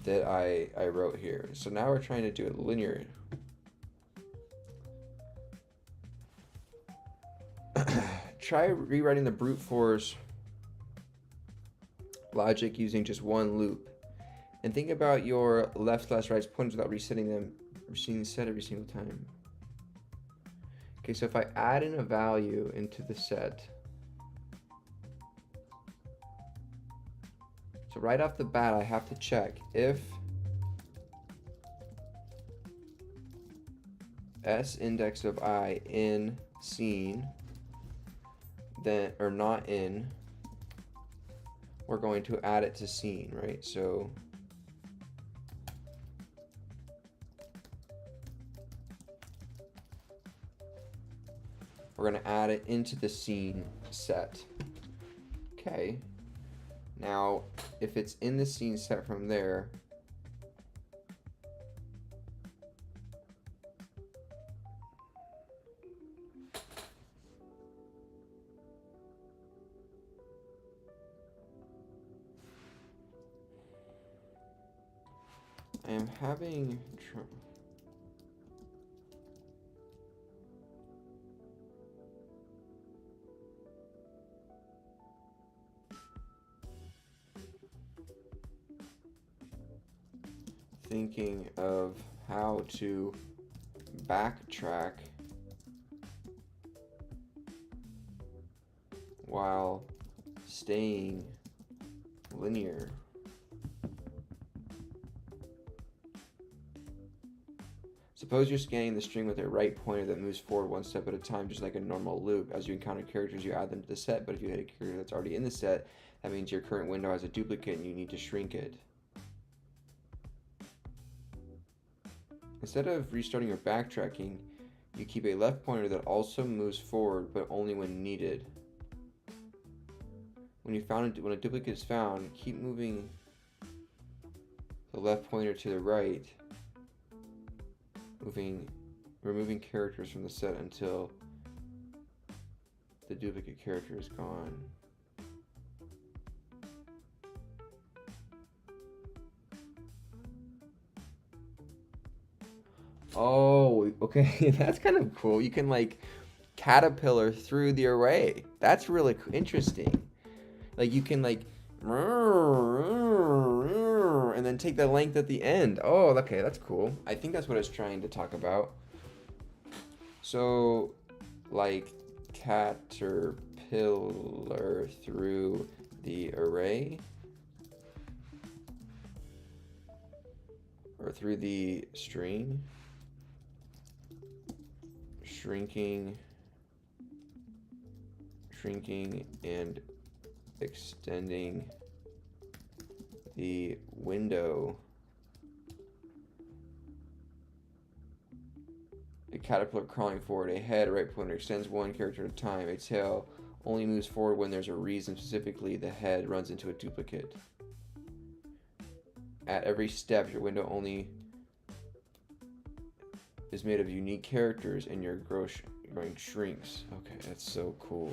that I wrote here. So now we're trying to do it linear. Try rewriting the brute force logic using just one loop, and think about your left slash right pointers without resetting them, resetting the set every single time. Okay, so if I add in a value into the set, so right off the bat I have to check if S index of I in scene, then, or not in, we're going to add it to scene, right? So we're going to add it into the scene set. Okay. Now, if it's in the scene set from there, I am having thinking of how to backtrack while staying linear. Suppose you're scanning the string with a right pointer that moves forward one step at a time, just like a normal loop. As you encounter characters, you add them to the set, but if you hit a character that's already in the set, that means your current window has a duplicate and you need to shrink it. Instead of restarting or backtracking, you keep a left pointer that also moves forward, but only when needed. When a duplicate is found, keep moving the left pointer to the right, removing characters from the set until the duplicate character is gone. Oh, okay, that's kind of cool. You can like caterpillar through the array. That's really interesting. Like you can like and then take the length at the end. Oh, okay, that's cool. I think that's what it's trying to talk about. So, like caterpillar through the array or through the string, shrinking and extending the window. A caterpillar crawling forward, a head, right pointer extends one character at a time. A tail only moves forward when there's a reason, specifically the head runs into a duplicate. At every step, your window only is made of unique characters and your growing shrinks. Okay, that's so cool.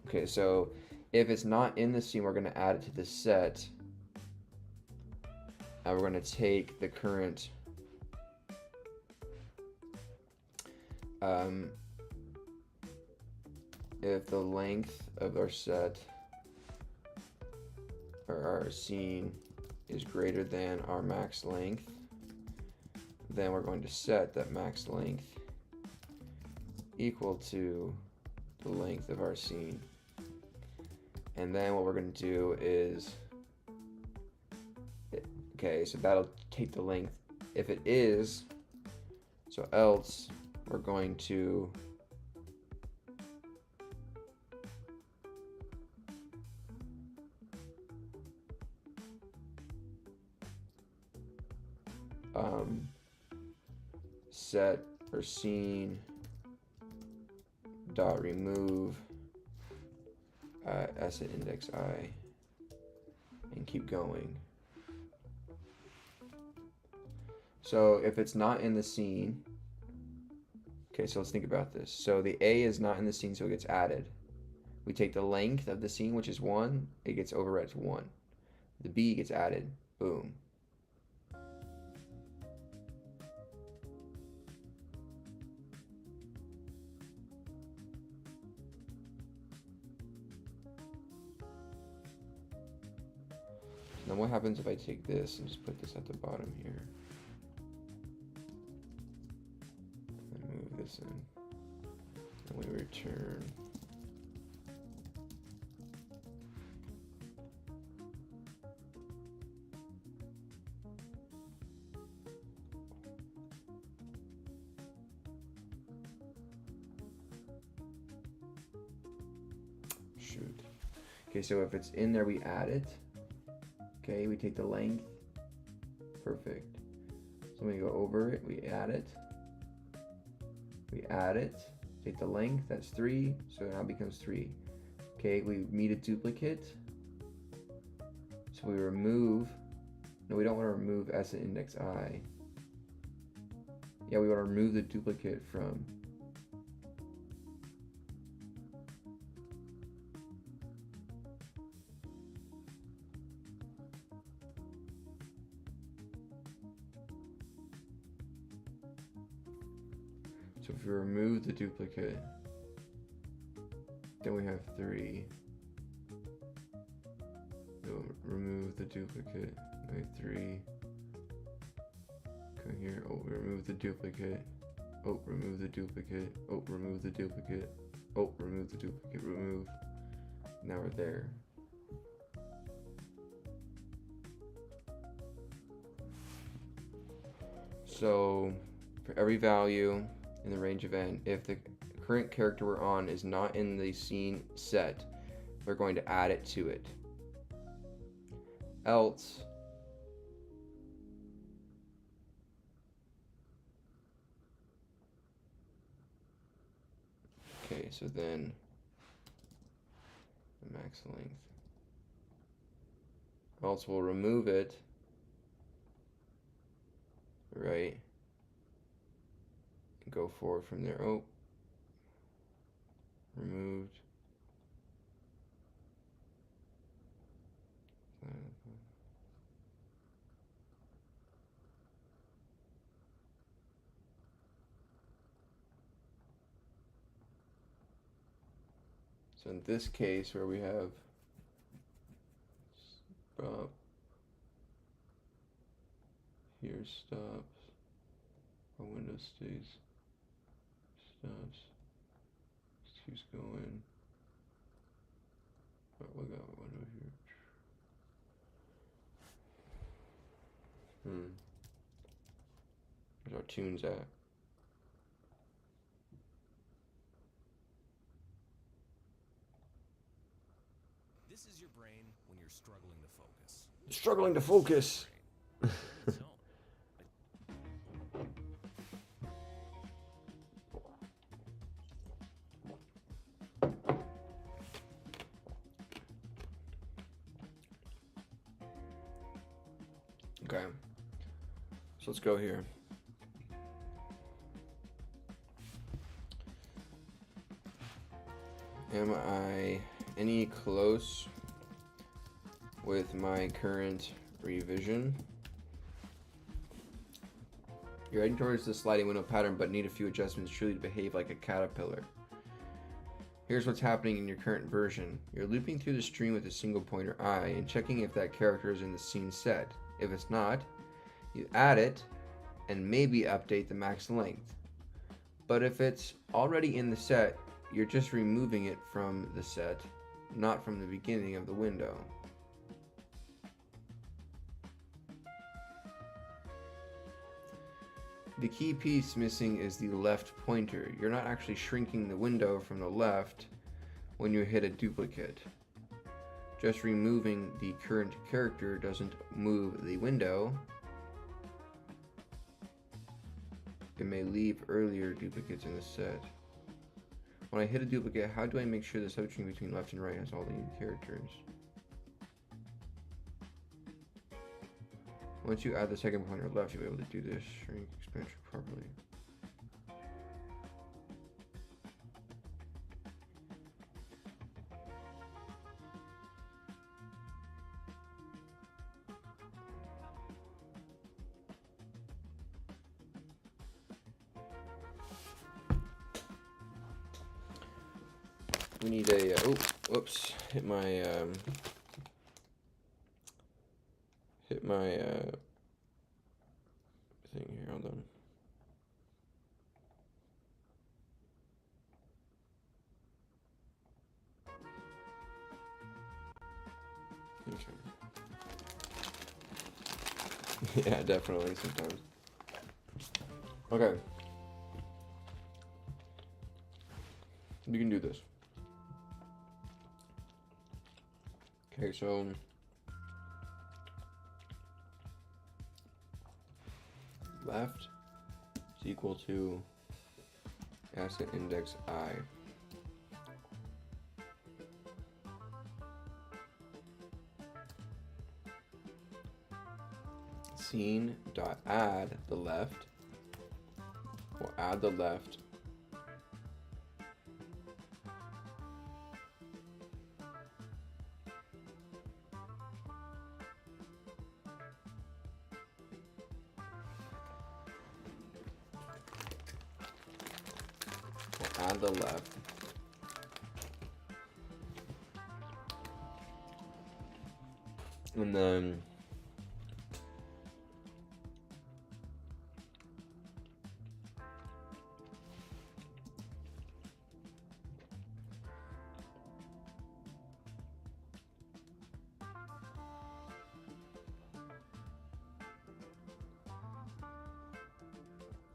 Okay, so if it's not in the scene, we're going to add it to the set. We're going to take the current if the length of our set or our scene is greater than our max length, then we're going to set that max length equal to the length of our scene. And then what we're going to do is, okay, so that'll take the length. If it is, so else we're going to set or scene dot remove s at index I and keep going. So if it's not in the scene, okay, so let's think about this. So the A is not in the scene, so it gets added. We take the length of the scene, which is 1, it gets overwritten to 1. The B gets added, boom. Now what happens if I take this and just put this at the bottom here? And move this in. And we return. Shoot. Okay, so if it's in there, we add it. Okay, we take the length. Perfect. So when we go over it, we add it. We add it. Take the length, that's 3. So now it becomes 3. Okay, we meet a duplicate. So we remove. No, we don't want to remove s at index I. Yeah, we want to remove the duplicate from. So if we remove the duplicate, then we have 3. So remove the duplicate, we have 3. Come here, oh, we remove the duplicate, Oh, remove the duplicate. Oh, remove the duplicate. Oh, remove the duplicate. Remove. Now we're there. So for every value in the range of n, if the current character we're on is not in the scene set, we're going to add it to it. Else, okay, so then the max length. Else we'll remove it, right? And go forward from there. Oh, removed. So in this case, where we have stop, here stops, our window stays, stops, just keeps going. Oh, we got a window here. Where's our tunes at? This is your brain when you're struggling to focus. Struggling to focus. Okay, so let's go here. Am I any close with my current revision? You're heading towards the sliding window pattern, but need a few adjustments truly to behave like a caterpillar. Here's what's happening in your current version. You're looping through the stream with a single pointer eye and checking if that character is in the scene set. If it's not, you add it and maybe update the max length. But if it's already in the set, you're just removing it from the set, not from the beginning of the window. The key piece missing is the left pointer. You're not actually shrinking the window from the left when you hit a duplicate. Just removing the current character doesn't move the window. It may leave earlier duplicates in the set. When I hit a duplicate, how do I make sure the substring between left and right has all the new characters? Once you add the second pointer left, you'll be able to do this shrink expansion properly. We need a, oh, whoops, hit my thing here, hold on. Okay. Yeah, definitely sometimes. Okay. We can do this. Okay, so left is equal to asset index I. Scene dot add the left. We'll add the left. We'll add the left. And then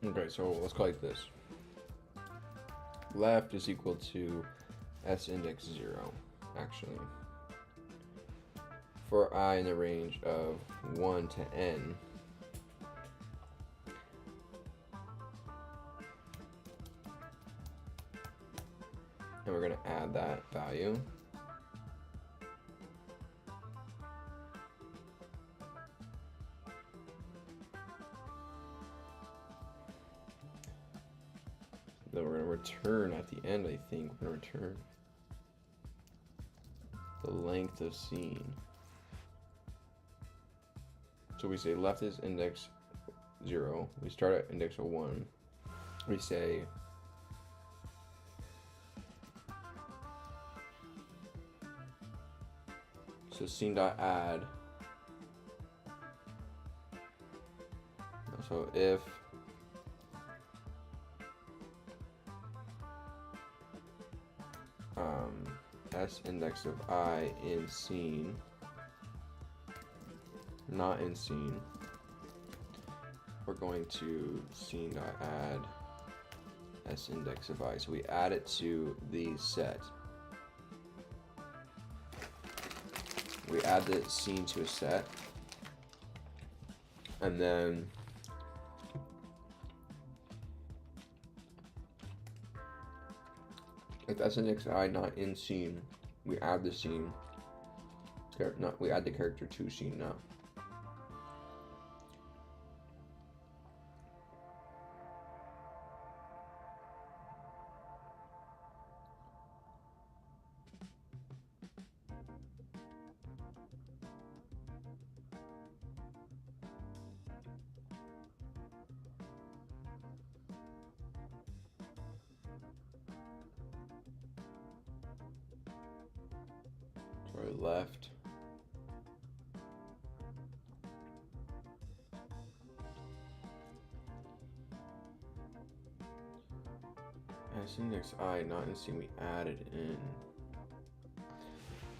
Okay, so let's call it this. Left is equal to S index 0, actually. For I in the range of 1 to n, and we're going to add that value. Then we're going to return at the end, I think, we're going to return the length of scene. So we say left is index 0. We start at index of 1. We say so scene.add. So if s index of I in scene, not in scene, we're going to scene.add s index of I. So we add it to the set. We add the scene to a set, and then if s index I not in scene, we add the scene. We add the character to scene now. Sorry, left. S index I not in scene, we added in.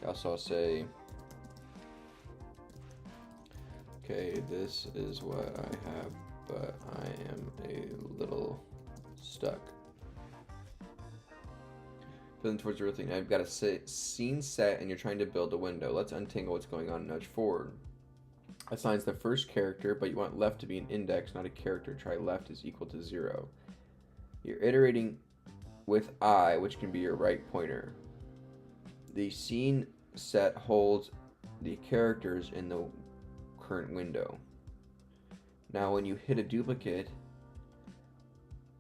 Also, I'll say, okay, this is what I have, but I am a little stuck. Building towards the real thing. I've got a scene set, and you're trying to build a window. Let's untangle what's going on and nudge forward. Assigns the first character, but you want left to be an index, not a character. Try left is equal to 0. You're iterating with I, which can be your right pointer. The scene set holds the characters in the current window. Now when you hit a duplicate,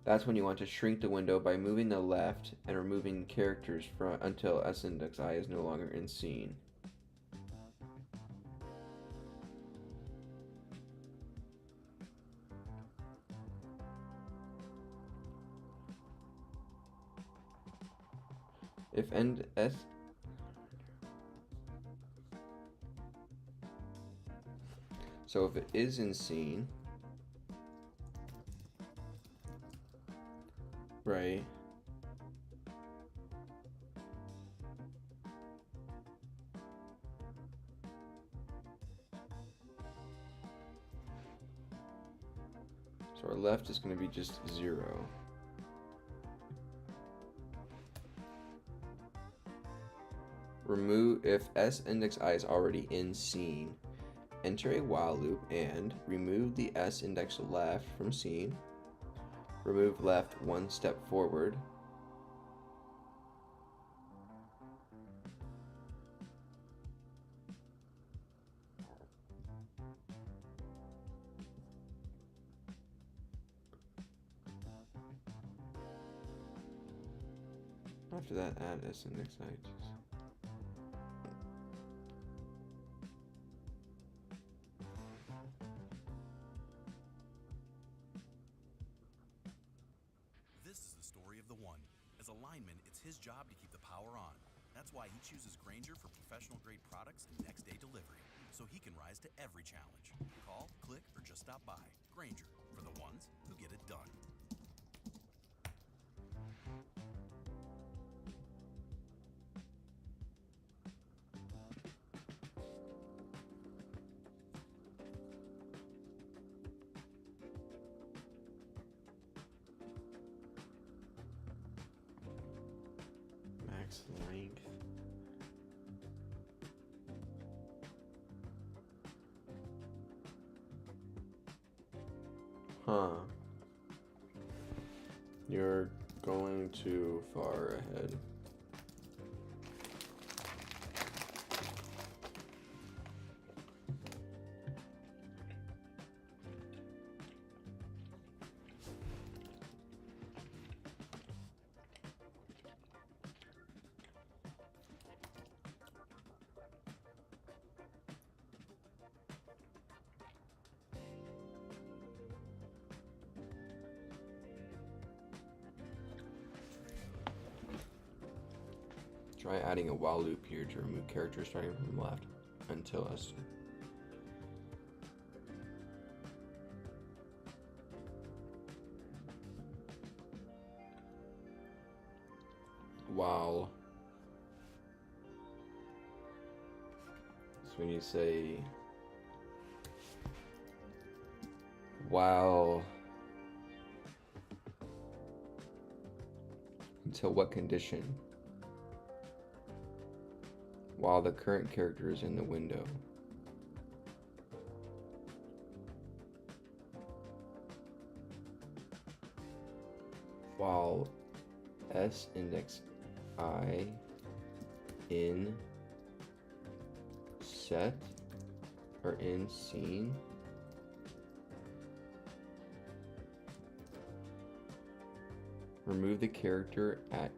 that's when you want to shrink the window by moving the left and removing characters from until s index I is no longer in scene. If end s so if it is in scene, right? So our left is going to be just 0. Remove if s index I is already in scene, enter a while loop and remove the s index left from scene. Remove left one step forward. After that, add s index I. This is the story of the one. As a lineman, it's his job to keep the power on. That's why he chooses Grainger for professional-grade products and next-day delivery, so he can rise to every challenge. Call, click, or just stop by. Grainger, for the ones who get it done. Max length. Huh. You're going too far ahead. Try adding a while loop here to remove characters starting from the left until S. While. So when you say while until what condition? While the current character is in the window. While S index I in set or in scene. Remove the character at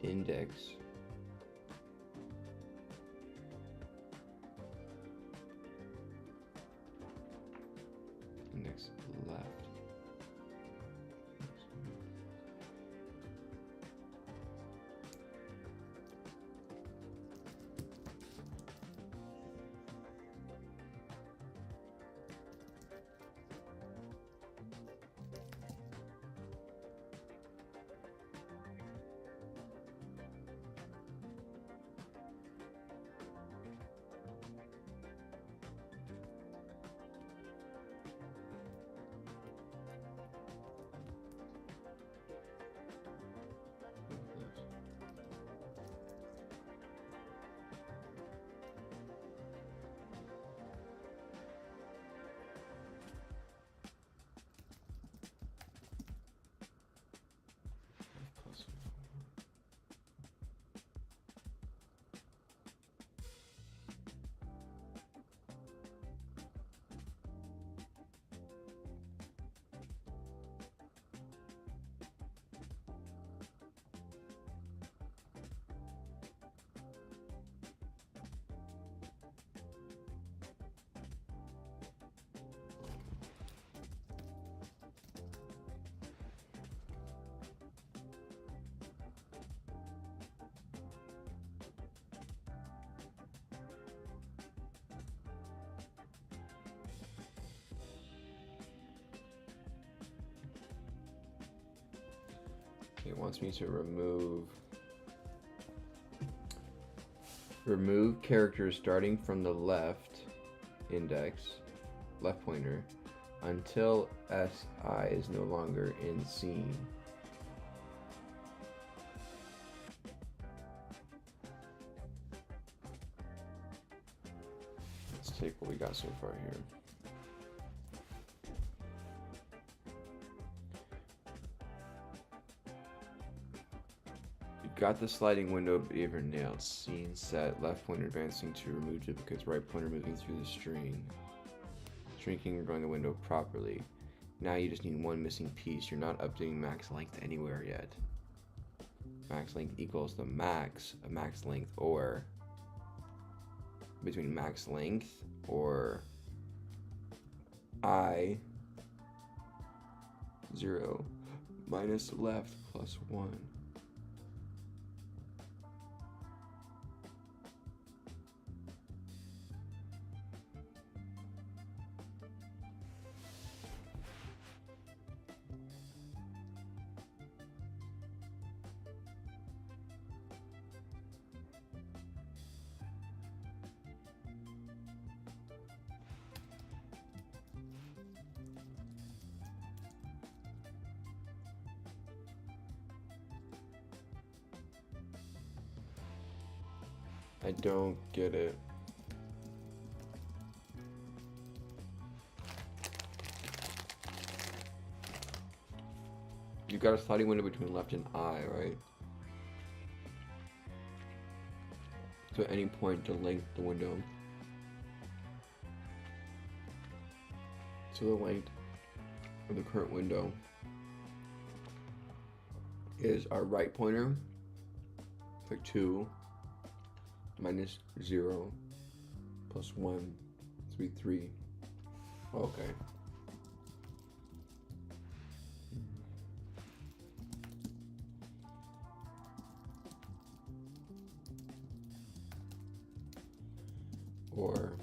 index. Index left. It wants me to remove characters starting from the left index, left pointer, until SI is no longer in scene. Let's take what we got so far here. Got the sliding window behavior nailed. Scene set, left pointer advancing to remove duplicates, right pointer moving through the string. Shrinking and growing the window properly. Now you just need one missing piece. You're not updating max length anywhere yet. Max length equals the max of max length, or between max length or I 0 minus left plus 1. I don't get it. You got a sliding window between left and I, right? So at any point to length the window. So the length of the current window is our right pointer, like 2, minus 0, plus 1, so be 3. Okay. Or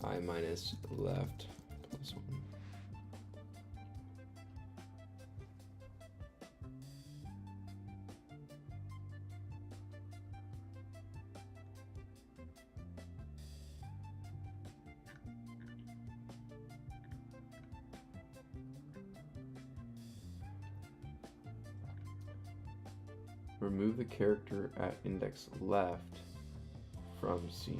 I minus left plus 1. Remove the character at index left from C.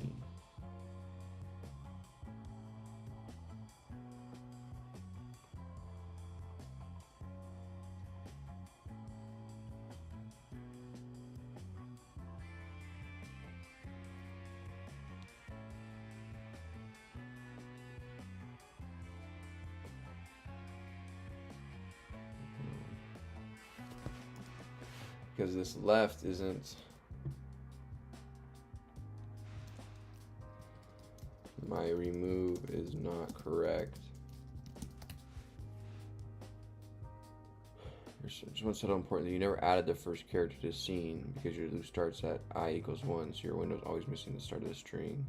Because this left isn't my remove is not correct. Just want to set how important that you never added the first character to the scene because your loop starts at I equals 1, so your window is always missing the start of the string.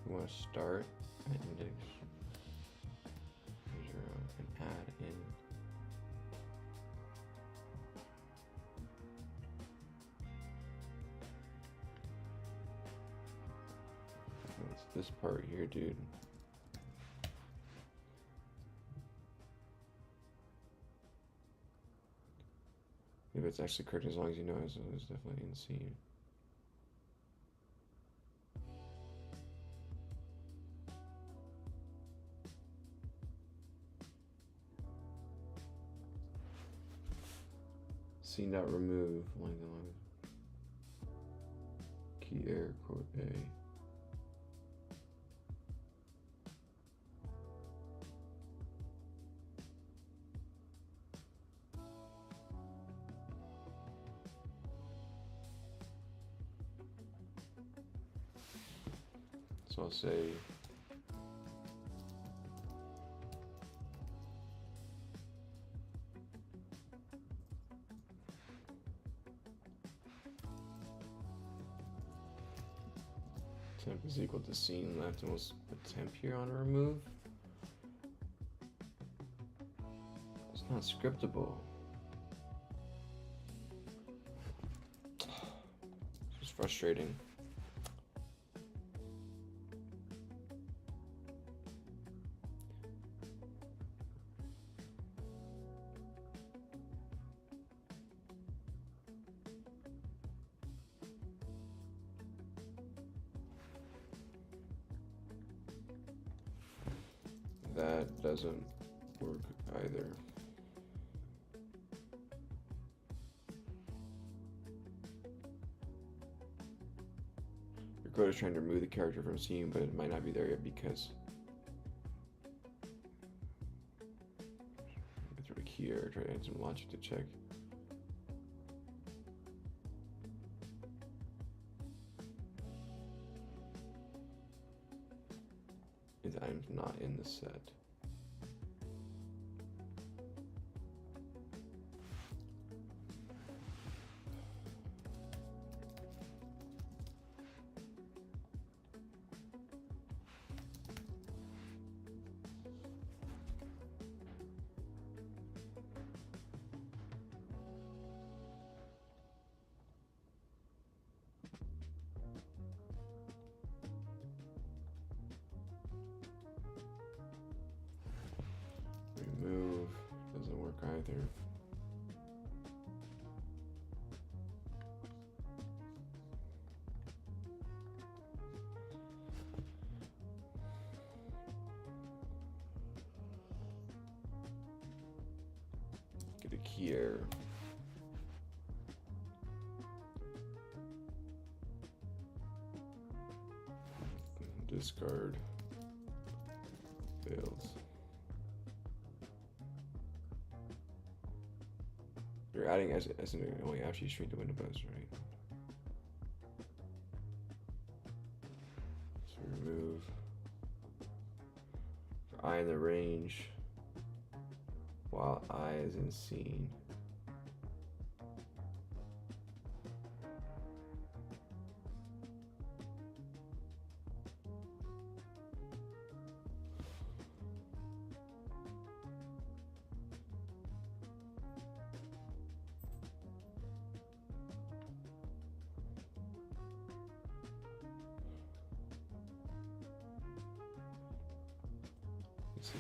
You want to start at index 0 and add in. It's this part here, dude. Maybe it's actually correct as long as you know it's definitely in C. C dot remove line to line. Key error quote A. So I'll say temp is equal to scene left, and we'll put temp here on a remove. It's not scriptable. It's frustrating. That doesn't work either. Your code is trying to remove the character from scene, but it might not be there yet because through a key error. Try to add some logic to check. Is I'm not in the set. together. Get a key error. Discard. Fails. You're adding as an only after you shrink the window buzz, right? So remove for I in the range while I is in scene. Let's see,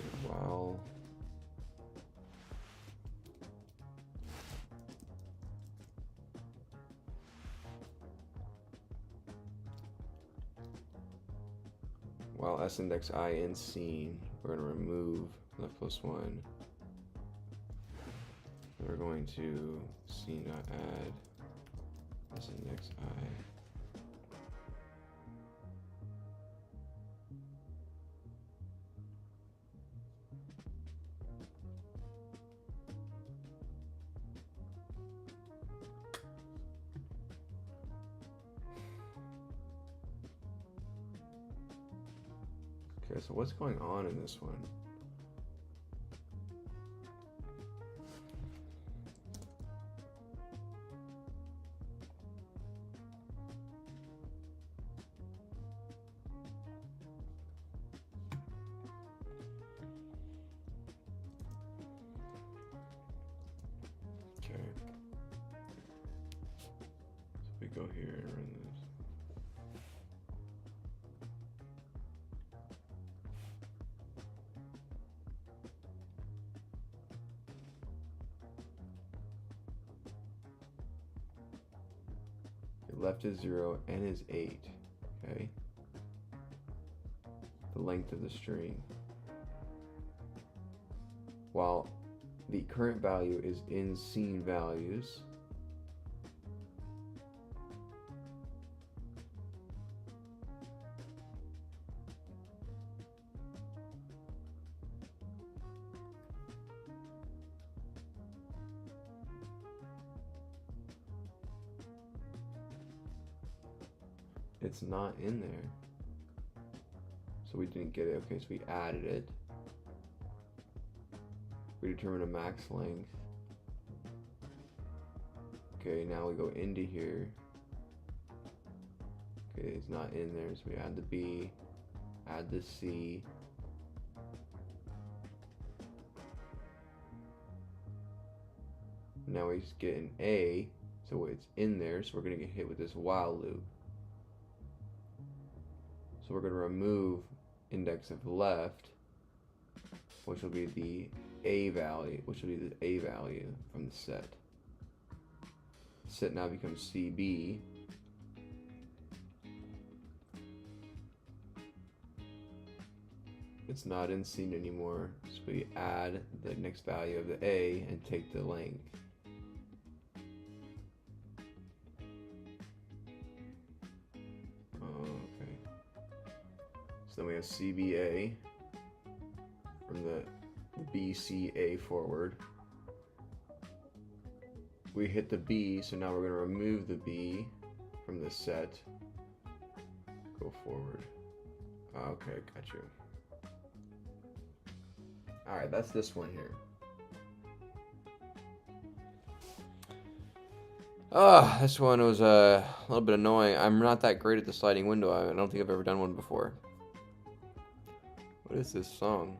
while S index I in scene, we're going to remove left +1. We're going to scene.add S index I. Okay, so what's going on in this one? Okay. So we go here and run this. Left is 0, n is 8, okay? The length of the string. While the current value is in scene values, it's not in there. So we didn't get it. Okay, so we added it. We determine a max length. Okay, now we go into here. Okay, it's not in there, so we add the B, add the C. Now we just get an A, so it's in there, so we're gonna get hit with this while loop. So we're gonna remove index of left, which will be the A value, from the set. Set now becomes CB. It's not in scene anymore, so we add the next value of the A and take the length. Oh, okay. So then we have CBA from the BCA forward. We hit the B, so now we're going to remove the B from the set. Go forward. Okay, got you. Alright, that's this one here. This one was a little bit annoying. I'm not that great at the sliding window. I don't think I've ever done one before. What is this song?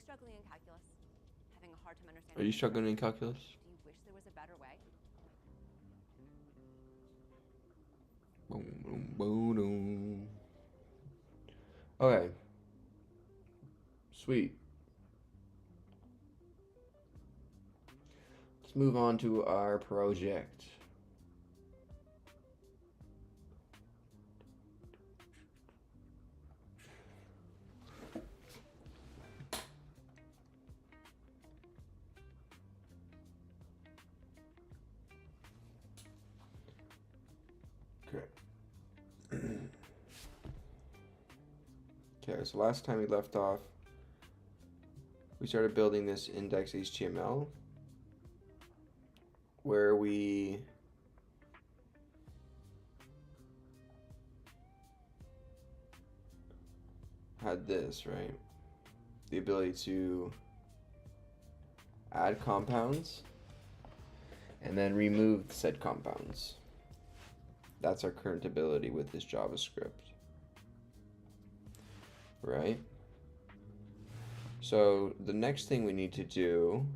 struggling in calculus? Having a hard time understanding? Are you struggling in calculus? Do you wish there was a better way? Boom, boom, boom, boom. Okay. Sweet. Let's move on to our project. Okay, so last time we left off, we started building this index HTML where we had this, right? The ability to add compounds and then remove said compounds. That's our current ability with this JavaScript, right? So the next thing we need to do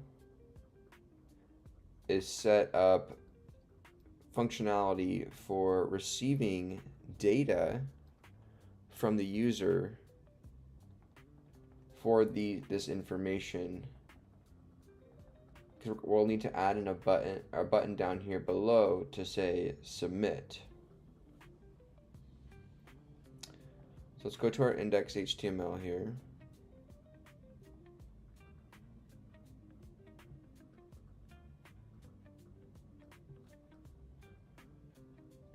is set up functionality for receiving data from the user for this information. Because we'll need to add in a button down here below to say submit. So let's go to our index HTML here.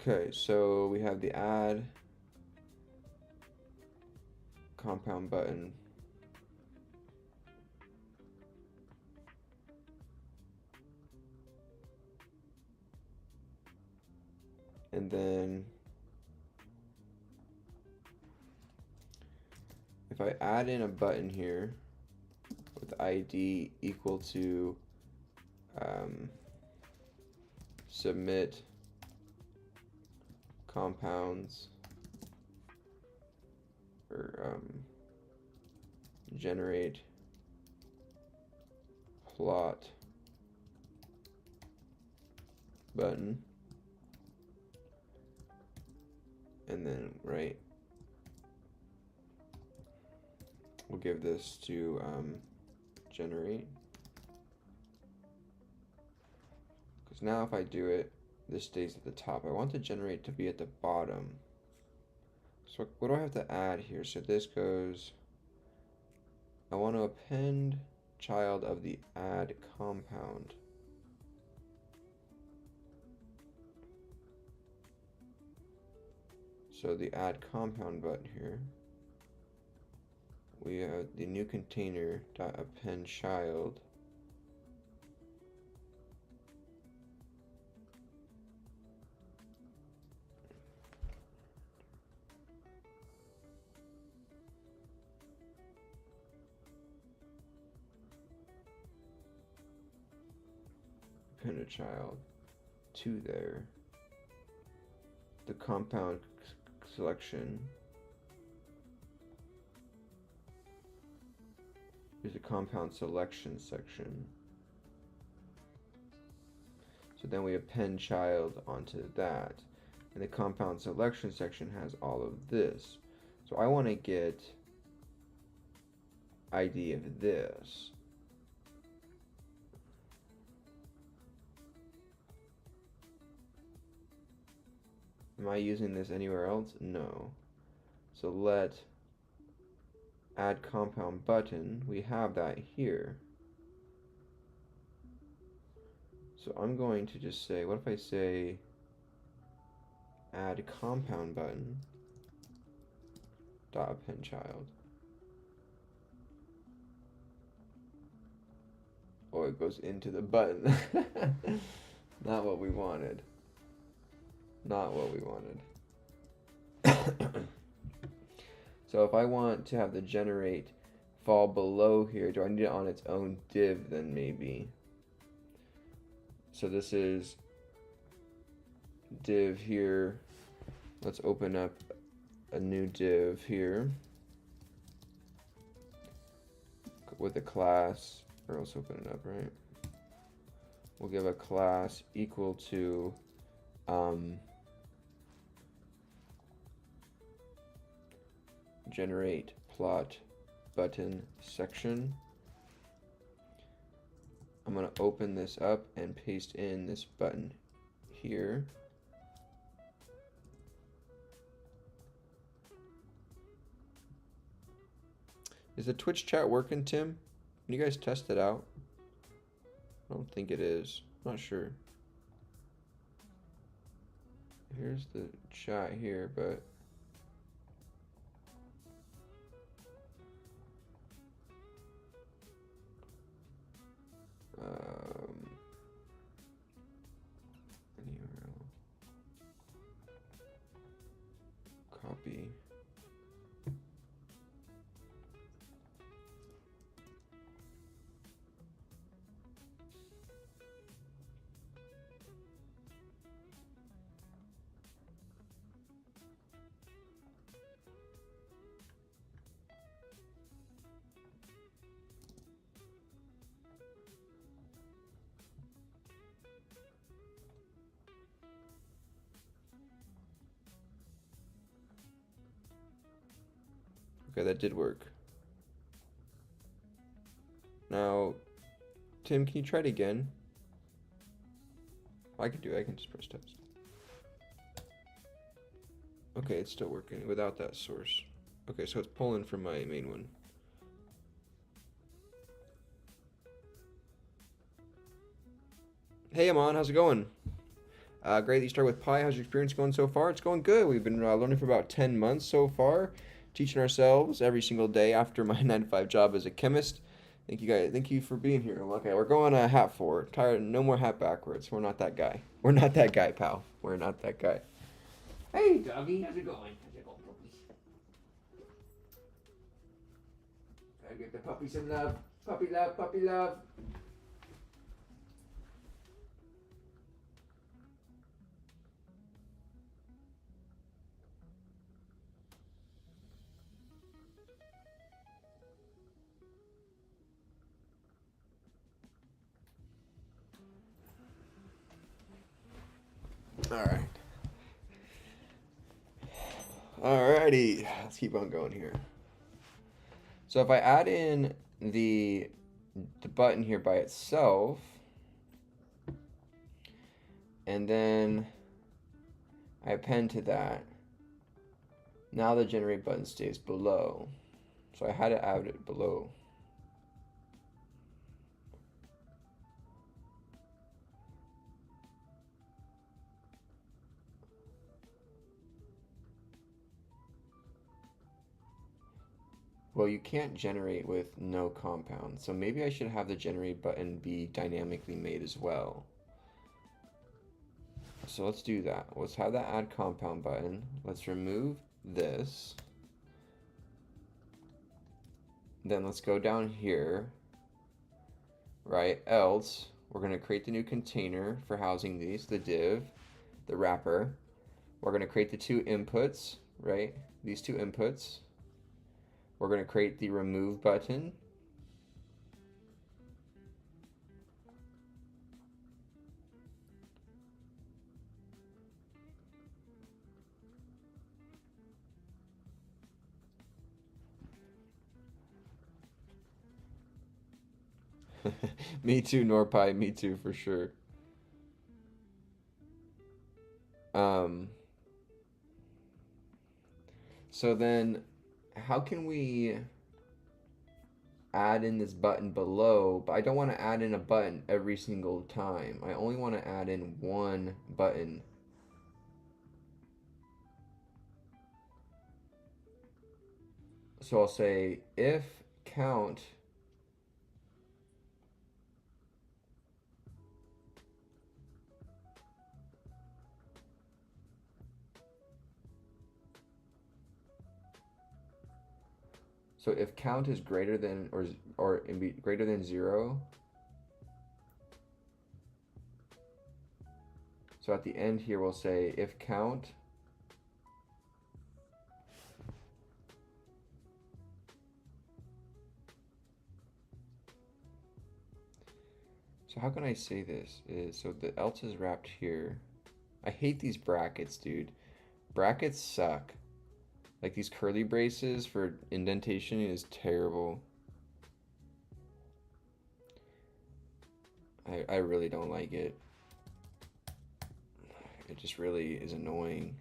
Okay, so we have the add compound button. And then if I add in a button here with ID equal to submit compounds or generate plot button, and then right, we'll give this to generate, because now if I do it, this stays at the top. I want the generate to be at the bottom. So what do I have to add here? So this goes, I want to append child of the add compound. So the add compound button here, we have the new container dot append child. Append a child to there. The compound selection is the compound selection section. So then we append child onto that. And the compound selection section has all of this. So I want to get ID of this. Am I using this anywhere else? No. So let add compound button, we have that here. So I'm going to just say, what if I say add compound button dot append child? Oh, it goes into the button. Not what we wanted. Not what we wanted. So if I want to have the generate fall below here, do I need it on its own div then maybe? So this is div here. Let's open up a new div here. with a class, or else open it up, right? We'll give a class equal to generate plot button section. I'm going to open this up and paste in this button here. Is the Twitch chat working, Tim? Can you guys test it out? I don't think it is. I'm not sure. Here's the chat here, but copy. Okay, that did work. Now, Tim, can you try it again? I can do it. I can just press test. Okay, it's still working without that source. Okay, so it's pulling from my main one. Hey, Amon, how's it going? Great that you started with Pi. How's your experience going so far? It's going good. We've been learning for about 10 months so far, teaching ourselves every single day after my 9 to 5 job as a chemist. Thank you guys. Thank you for being here. Okay, we're going hat forward. Tired. No more hat backwards. We're not that guy. We're not that guy, pal. We're not that guy. Hey, doggy. How's it going? How's it going, puppy? Gotta give the puppy some love. Puppy love. Puppy love. All right. Alrighty, let's keep on going here. So if I add in the button here by itself, and then I append to that, now the generate button stays below. So I had to add it below. Well, you can't generate with no compound, so maybe I should have the generate button be dynamically made as well. So let's do that. Let's have that add compound button. Let's remove this. Then let's go down here, right? Else, we're going to create the new container for housing these, the div, the wrapper. We're going to create the two inputs, right? These two inputs. We're going to create the remove button. Me too, Norpie. Me too, for sure. So then, how can we add in this button below? But I don't want to add in a button every single time. I only want to add in one button. So I'll say if count so if count is greater than or greater than 0, so at the end here we'll say if count So how can I say this? Is so the else is wrapped here. I hate these brackets, dude. Brackets suck. Like these curly braces for indentation is terrible. I really don't like it. It just really is annoying.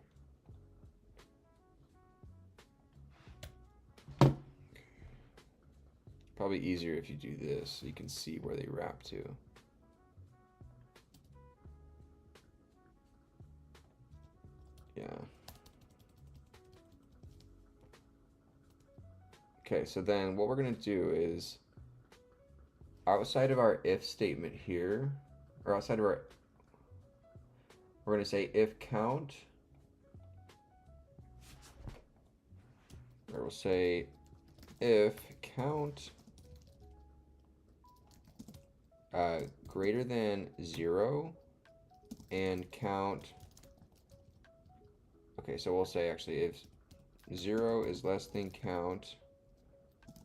Probably easier if you do this so you can see where they wrap to. Yeah. Okay, so then what we're going to do is outside of our if statement here, or outside of our, we're going to say if count, or we'll say if count greater than 0 and count, okay, so we'll say actually if 0 is less than count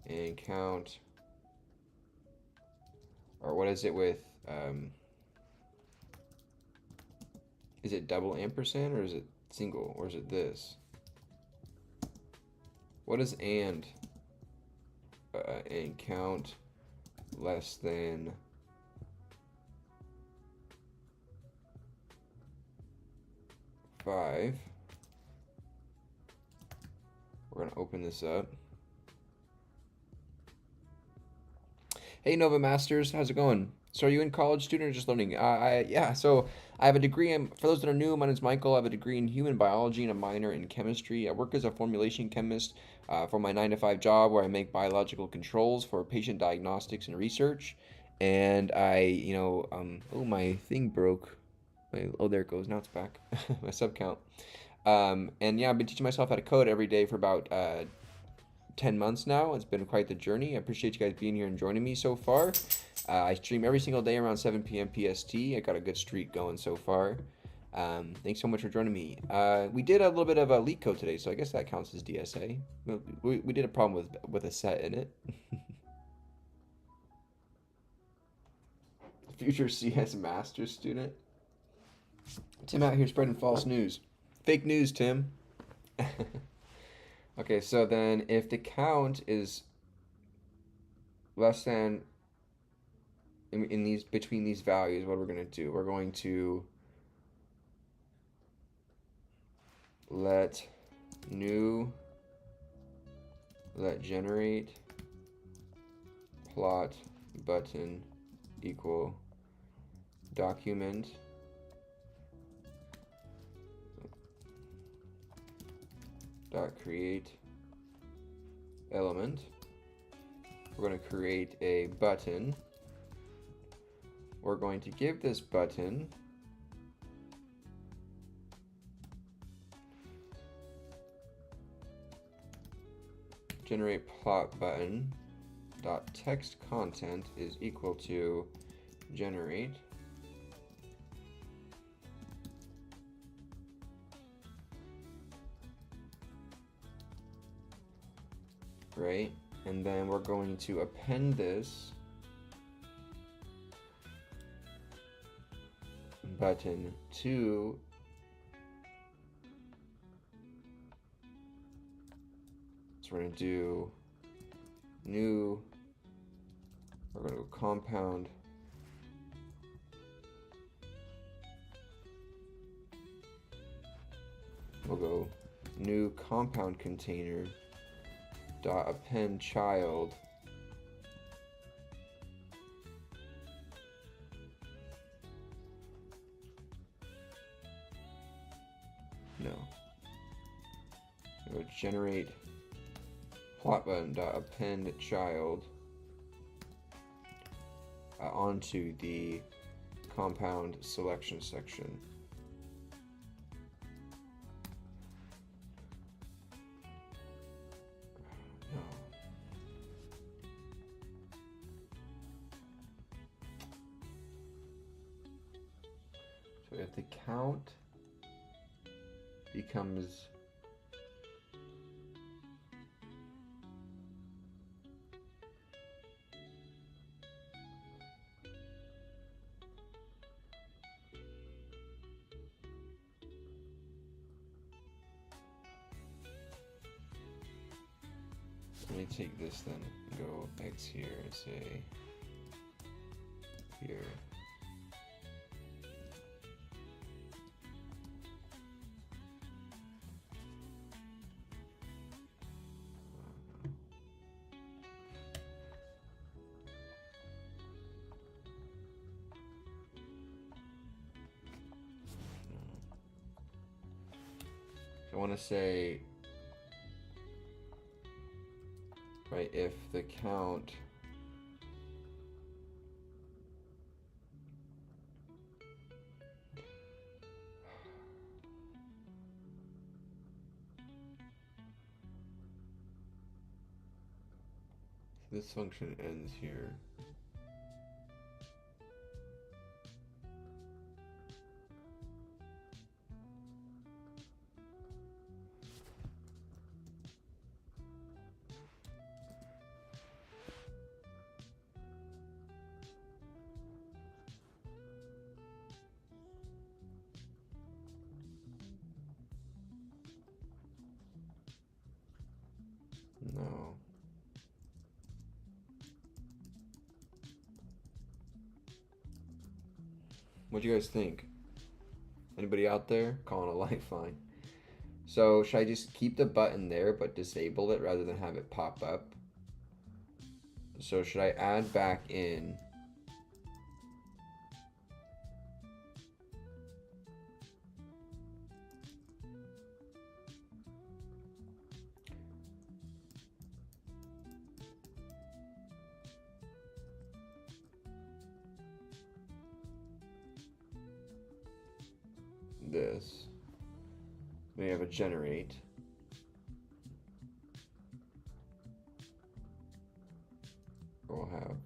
and count, or what is it with, is it double ampersand or is it single or is it this? What is and count less than 5? We're going to open this up. Hey Nova Masters, how's it going? So are you in college student or just learning? Yeah, so I have a degree in, for those that are new, my name is Michael. I have a degree in human biology and a minor in chemistry. I work as a formulation chemist for my 9 to 5 job where I make biological controls for patient diagnostics and research. And oh, my thing broke. Oh, there it goes. Now it's back. My sub count. And yeah, I've been teaching myself how to code every day for about 10 months now. It's been quite the journey. I appreciate you guys being here and joining me so far. I stream every single day around 7 p.m. PST. I got a good streak going so far. Thanks so much for joining me. We did a little bit of a leak code today, so I guess that counts as DSA. We did a problem with a set in it. Future CS master student. Tim out here spreading false news. Fake news, Tim. Okay, so then if the count is less than in these between these values, what we're going to do? We're going to let new let generate plot button equal document dot create element. We're going to create a button. We're going to give this button generate plot button dot text content is equal to generate right, and then we're going to append this button to so we're going to do new, we're going to go compound we'll go new compound container dot append child no we'll generate plot button dot append child onto the compound selection section. No. So if the count becomes me take this then, go X here and say here. I want to say, right, if the count this function ends here. No. What do you guys think? Anybody out there? Calling a lifeline. So should I just keep the button there but disable it rather than have it pop up? So should I add back in this? We have a generate. We'll have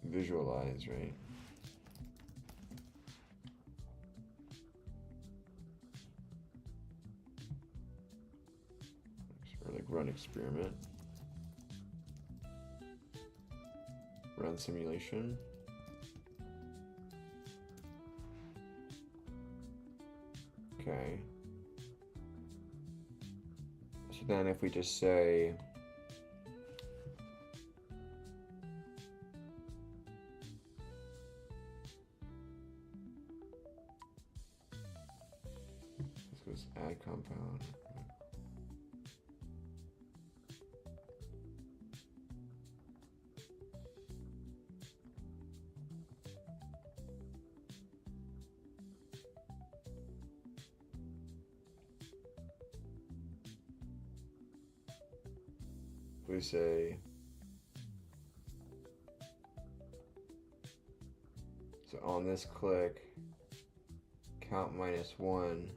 visualize, right? Or like run experiment. Run simulation. Okay. So then if we just say this goes add compound. We say, so on this click, count -1.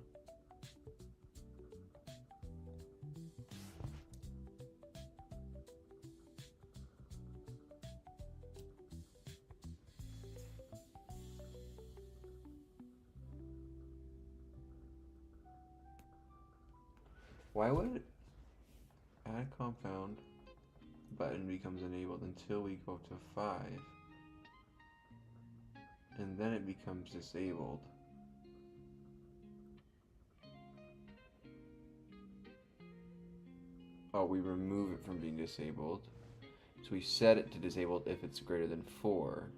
Why would add compound button becomes enabled until we go to 5, and then it becomes disabled? Oh, we remove it from being disabled. So we set it to disabled if it's greater than 4.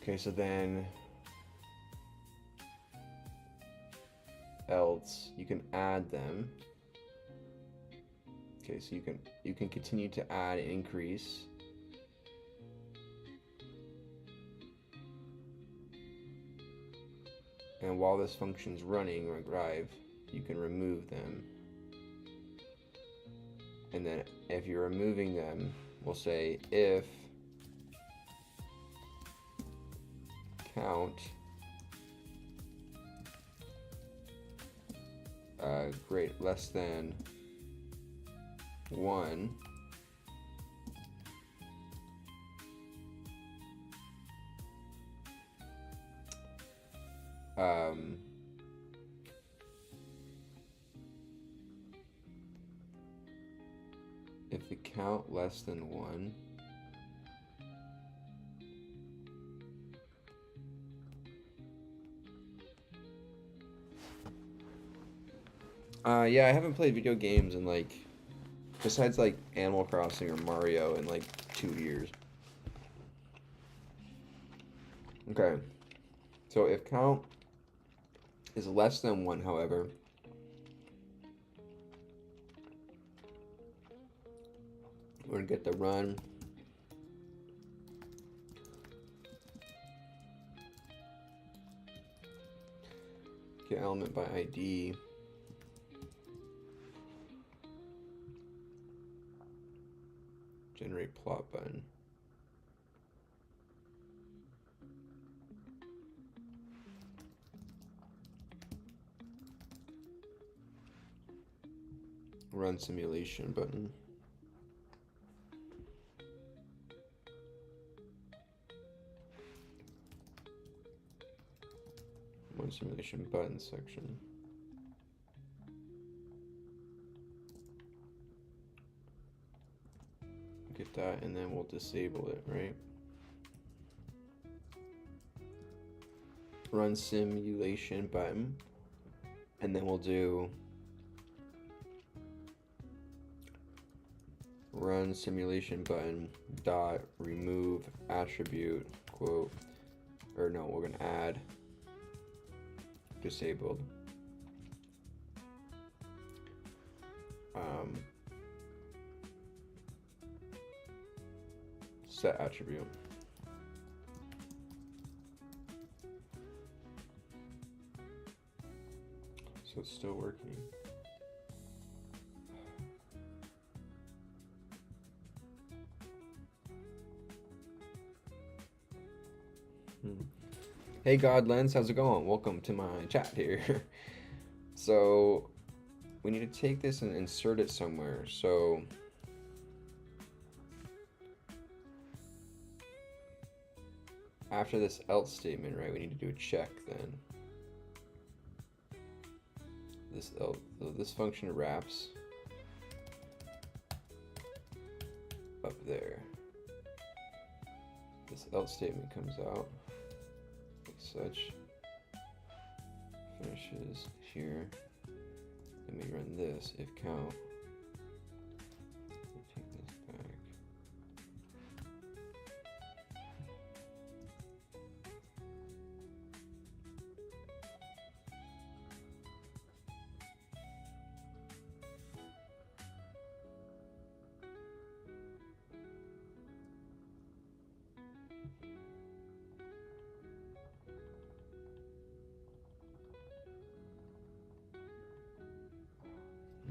Okay, so then else you can add them. Okay, so you can continue to add and increase. And while this function's running, or drive, you can remove them. And then if you're removing them, we'll say if count less than 1, if the count less than 1, yeah, I haven't played video games in like, besides like Animal Crossing or Mario in like 2 years. Okay, so if count is less than 1, however, we're gonna get the run get element by ID generate plot button. Run simulation button. Run simulation button section. Get that, and then we'll disable it, right? Run simulation button, and then we'll do run simulation button dot remove attribute quote, or no, we're gonna add disabled. Set attribute. So it's still working. Hey God Lens, how's it going? Welcome to my chat here. So we need to take this and insert it somewhere. So after this else statement, right, we need to do a check then. This function wraps up there. This else statement comes out like such. Finishes here. Then we run this if count. Take this back.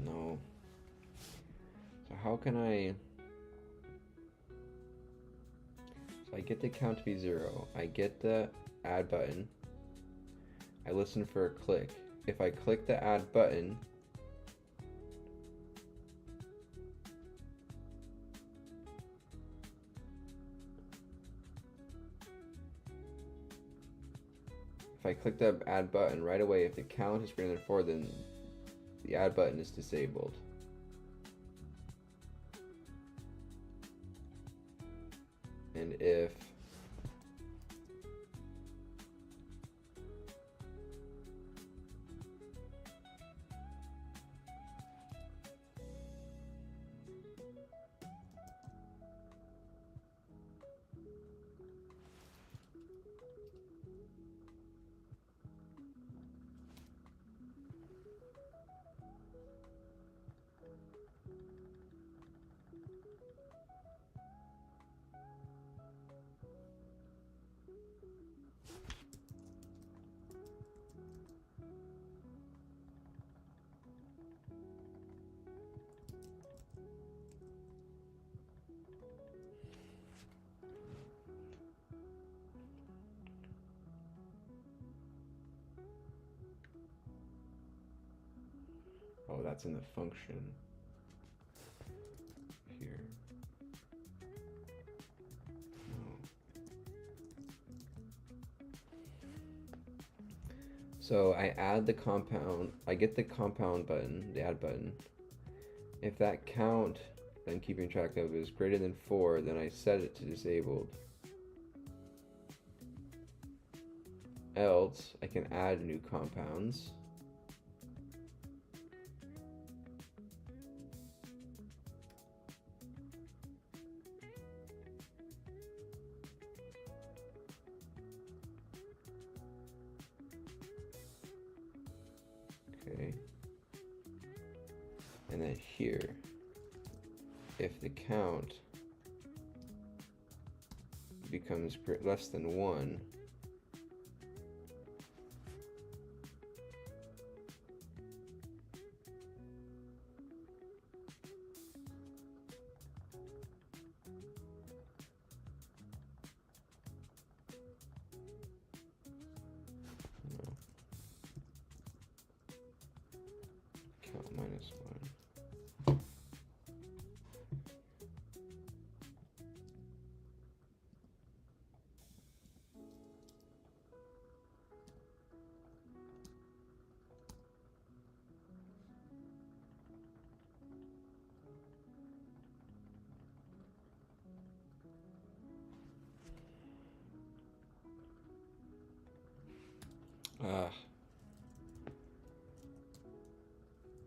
No. So how can I... So I get the count to be 0. I get the add button. I listen for a click. If I click the add button, right away, if the count is greater than 4, then the add button is disabled. And if oh, that's in the function here. So I add the compound, I get the compound button, the add button. If that count I'm keeping track of is greater than 4, then I set it to disabled. Else, I can add new compounds. Okay. And then here, if the count becomes less than 1, no, count minus 1.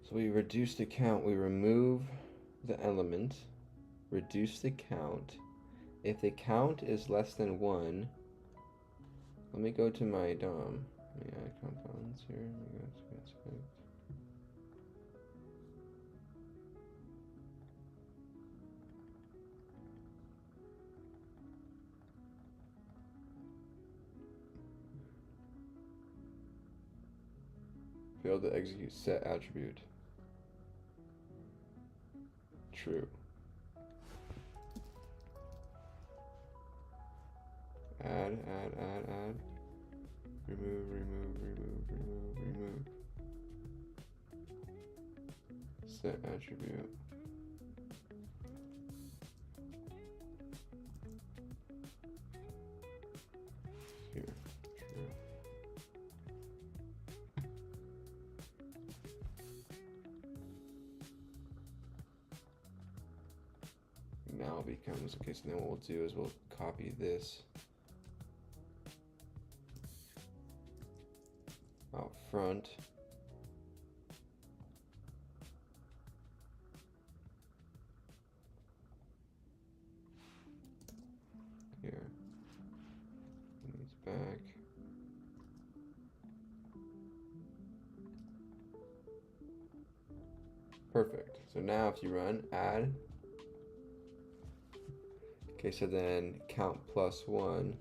So we reduce the count, we remove the element, reduce the count. If the count is less than 1, let me go to my DOM. Let me add compounds here. Let me go to expect. Failed to execute set attribute. True. Add. Remove. Set attribute. Here. True. Now becomes, okay, so then what we'll do is we'll copy this out front. Here. And these back. Perfect. So now if you run add, okay, so then count plus 1.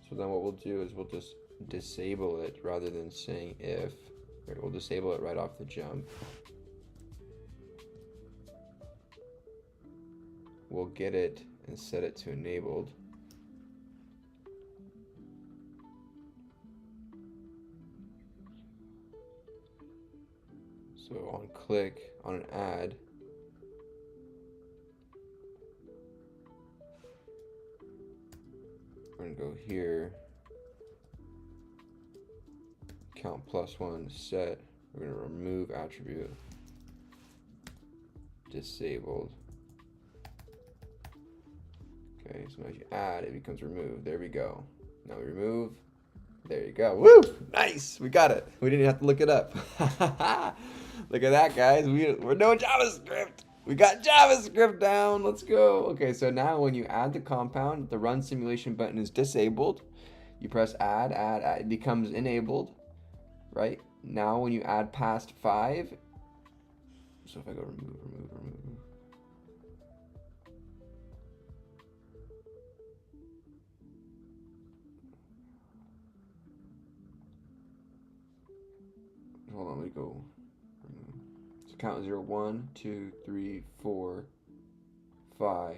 So then what we'll do is we'll just disable it rather than saying if. Right, we'll disable it right off the jump. We'll get it and set it to enabled. So on click on an add, we're gonna go here, count plus 1 set. We're gonna remove attribute, disabled. Okay, so now if you add, it becomes removed. There we go. Now we remove. There you go. Woo! Nice! We got it. We didn't have to look it up. Look at that, guys. We're doing JavaScript. We got JavaScript down. Let's go. Okay, so now when you add the compound, the run simulation button is disabled. You press add, it becomes enabled, right? Now when you add past 5, so if I go remove. Hold on, let me go. So count 0, 1, 2, 3, 4, 5.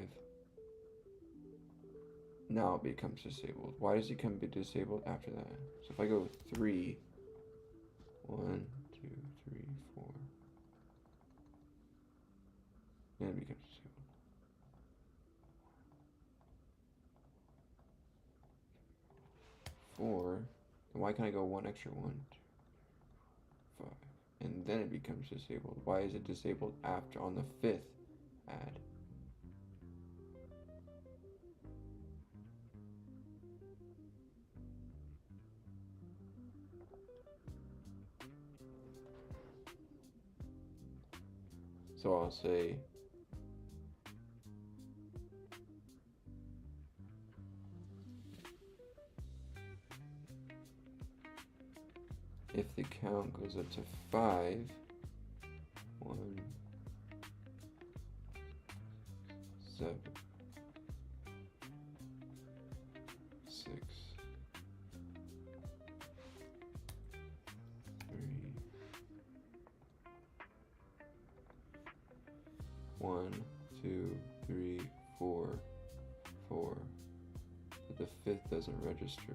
Now it becomes disabled. Why does it become disabled after that? So if I go 3, 1, 2, 3, 4, then it becomes disabled. 4, then why can't I go 1 extra 1, 2, 5, and then it becomes disabled? Why is it disabled after on the 5th add? So I'll say if the count goes up to 5, 1, 7, 6, 3, 1, 2, 3, 4, 4. But the 5th doesn't register.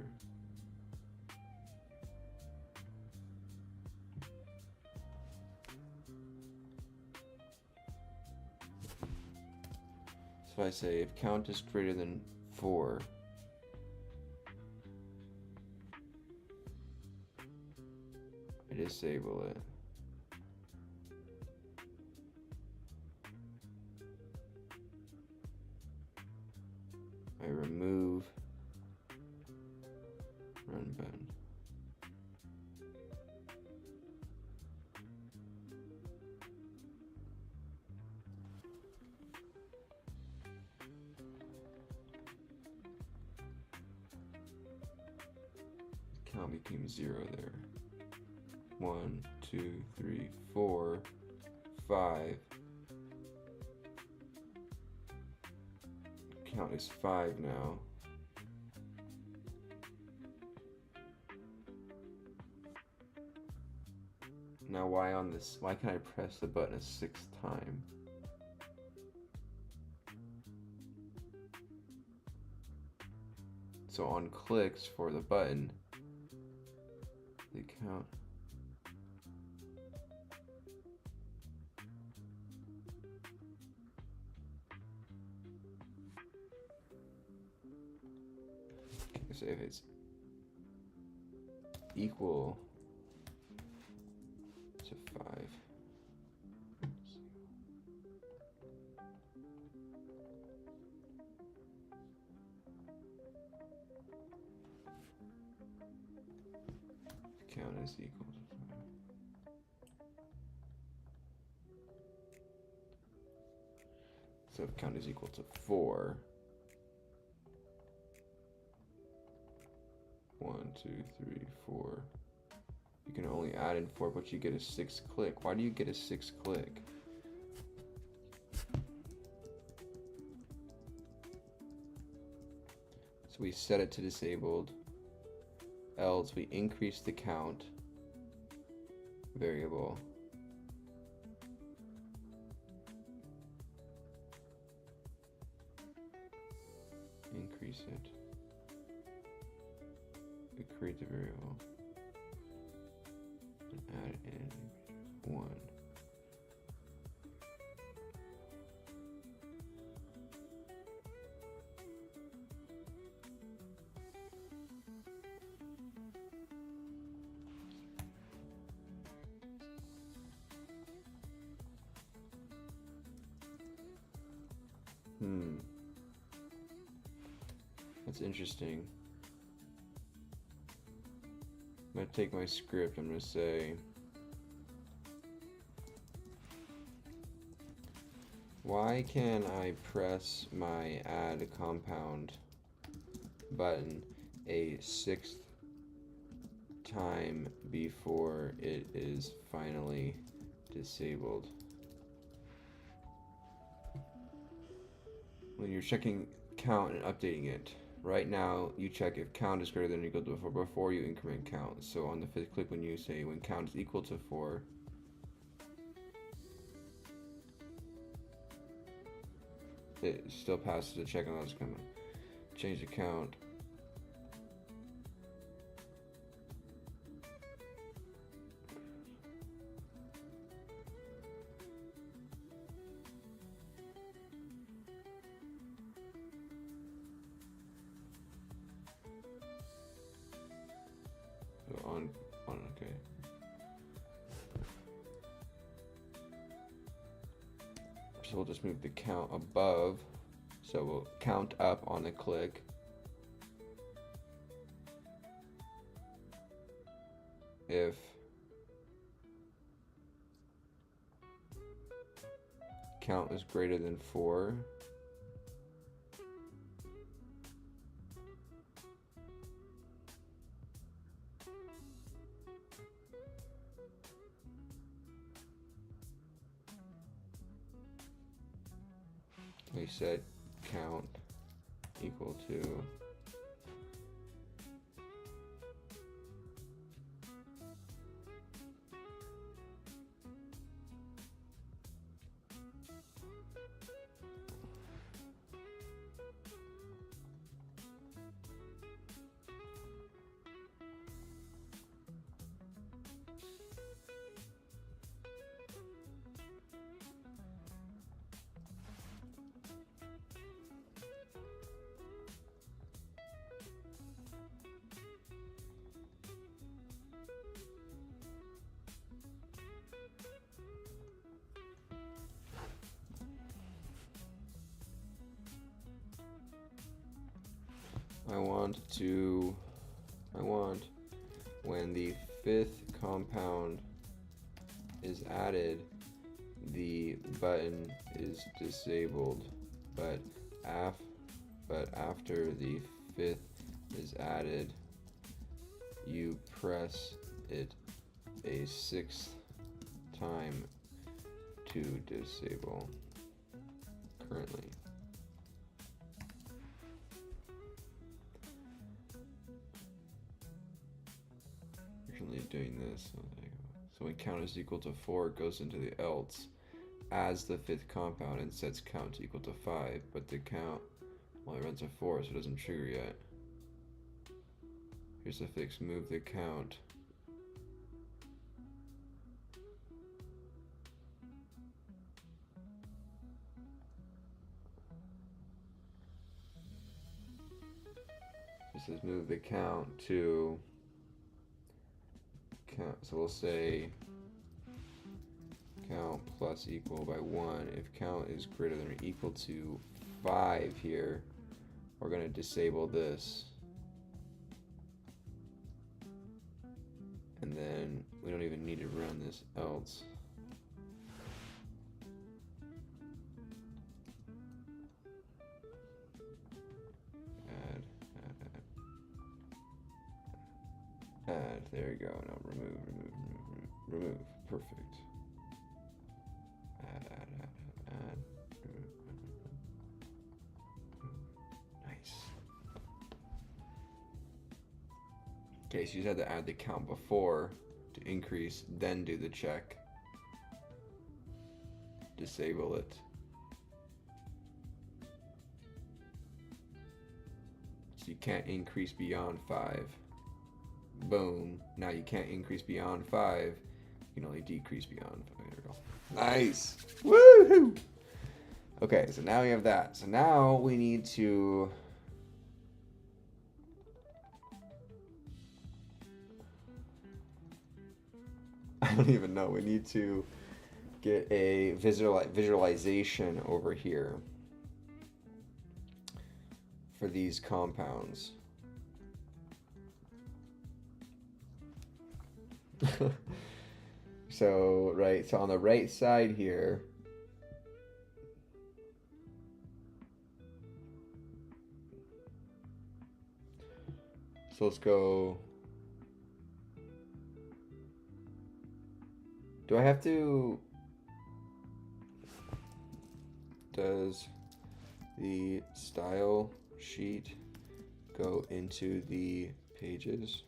So I say if count is greater than 4, I disable it. I remove run button. Count became 0 there. 1, 2, 3, 4, 5. Count is 5 now. Now why can I press the button a 6th time? So on clicks for the button, the count so if it's equal to 5, count is equal to 5. So if count is equal to 4, 1, 2, 3, 4. You can only add in 4, but you get a 6th click. Why do you get a 6th click? So we set it to disabled, else we increase the count variable. Increase it. We create the variable and add it in 1. That's interesting. I'm going to take my script, I'm going to say why can I press my add compound button a 6th time before it is finally disabled? When you're checking count and updating it, right now you check if count is greater than or equal to 4 before you increment count. So on the 5th click, when you say when count is equal to 4, it still passes the check on those coming. Change the count. So we'll just move the count above. So we'll count up on the click. If count is greater than 4, we set count equal to I want when the 5th compound is added, the button is disabled, but after the 5th is added, you press it a 6th time to disable currently. Doing this. So when count is equal to 4, it goes into the else, adds the 5th compound, and sets count to equal to 5, but the count, well, it runs to 4, so it doesn't trigger yet. Here's the fix, move the count. It says move the count to count, so we'll say count plus equal by 1. If count is greater than or equal to 5 here, we're going to disable this. And then we don't even need to run this else. Add, there you go. Now remove. Perfect. Add. Nice. Okay, so you just had to add the count before to increase, then do the check. Disable it. So you can't increase beyond 5. Boom. Now you can't increase beyond 5. You can only decrease beyond 5. There we go. Nice. Woohoo! Okay, so now we have that. So now we need to I don't even know. We need to get a visualization over here for these compounds. So on the right side here, so let's go, do I have to, does the style sheet go into the pages?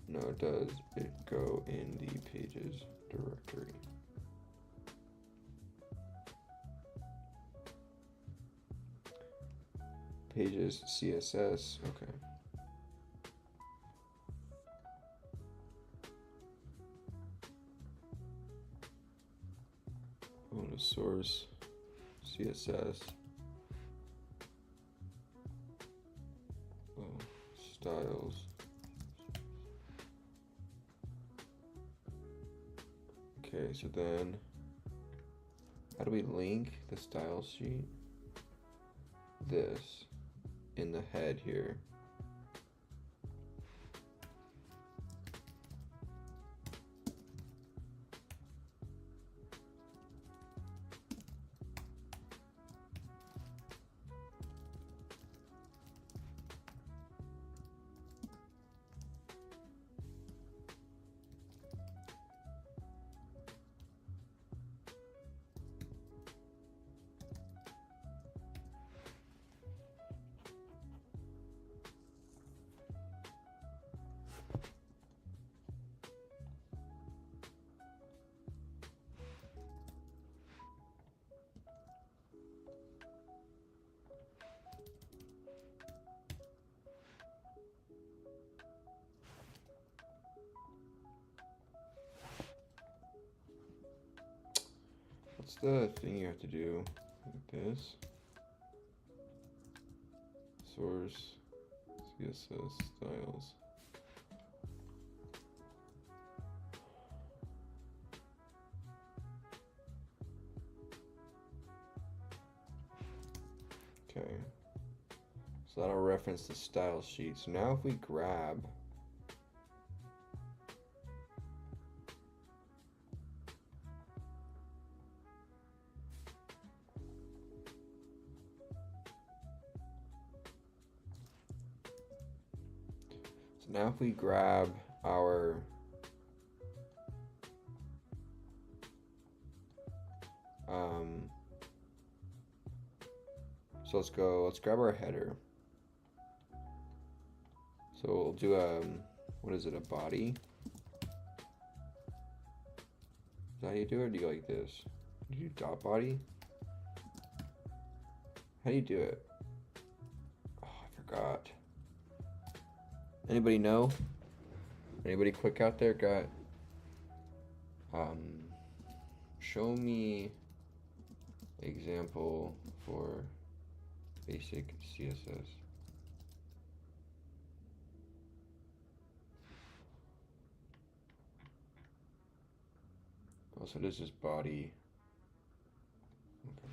No, does it go in the pages directory? Pages CSS, okay. Go to source CSS. Oh, styles. Okay, so then how do we link the style sheet? This in the head here. What's the thing you have to do? Like this. Source, CSS, styles. Okay. So that'll reference the style sheet. So now if we grab now if we grab our so let's grab our header. So we'll do what is it, a body? Is that how you do it, or do you like this? Do you do dot body? How do you do it? Oh, I forgot. Anybody know? Anybody quick out there got show me example for basic CSS. Also, this is body. Okay.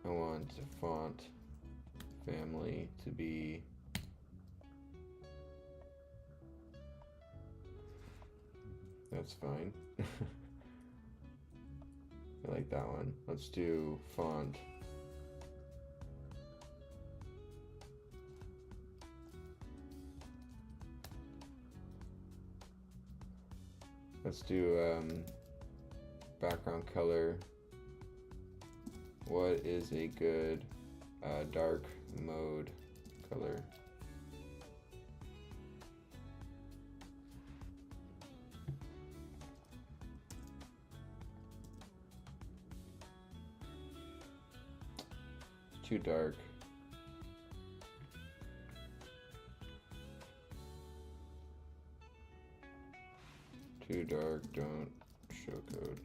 I want the font family to be that's fine. I like that one. Let's do font. Let's do background color. What is a good dark mode color? Too dark. Too dark, don't show code.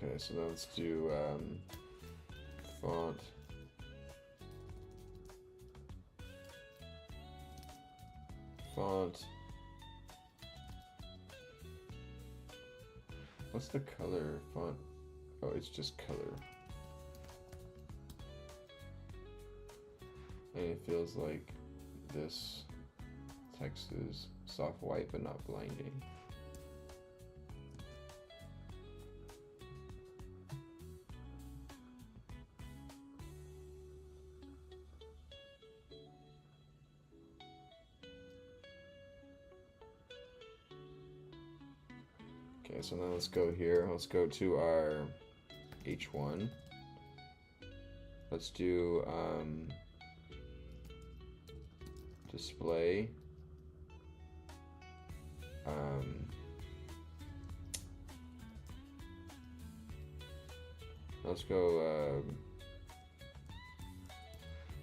Okay, so now let's do font. Font. What's the color? Font. Oh, it's just color. And it feels like this text is soft white but not blinding. Okay, so now let's go here. Let's go to our H1. Let's do display Let's go,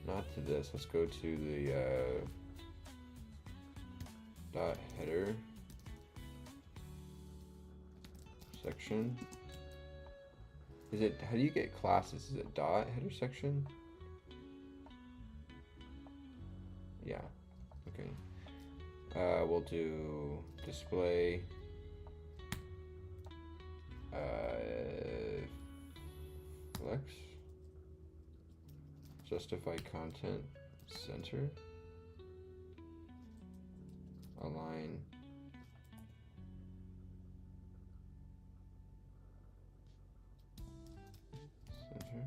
not to this, let's go to the dot header section. Is it, how do you get classes? Is it dot header section? Yeah, okay. We'll do display flex, justify content, center, align, center.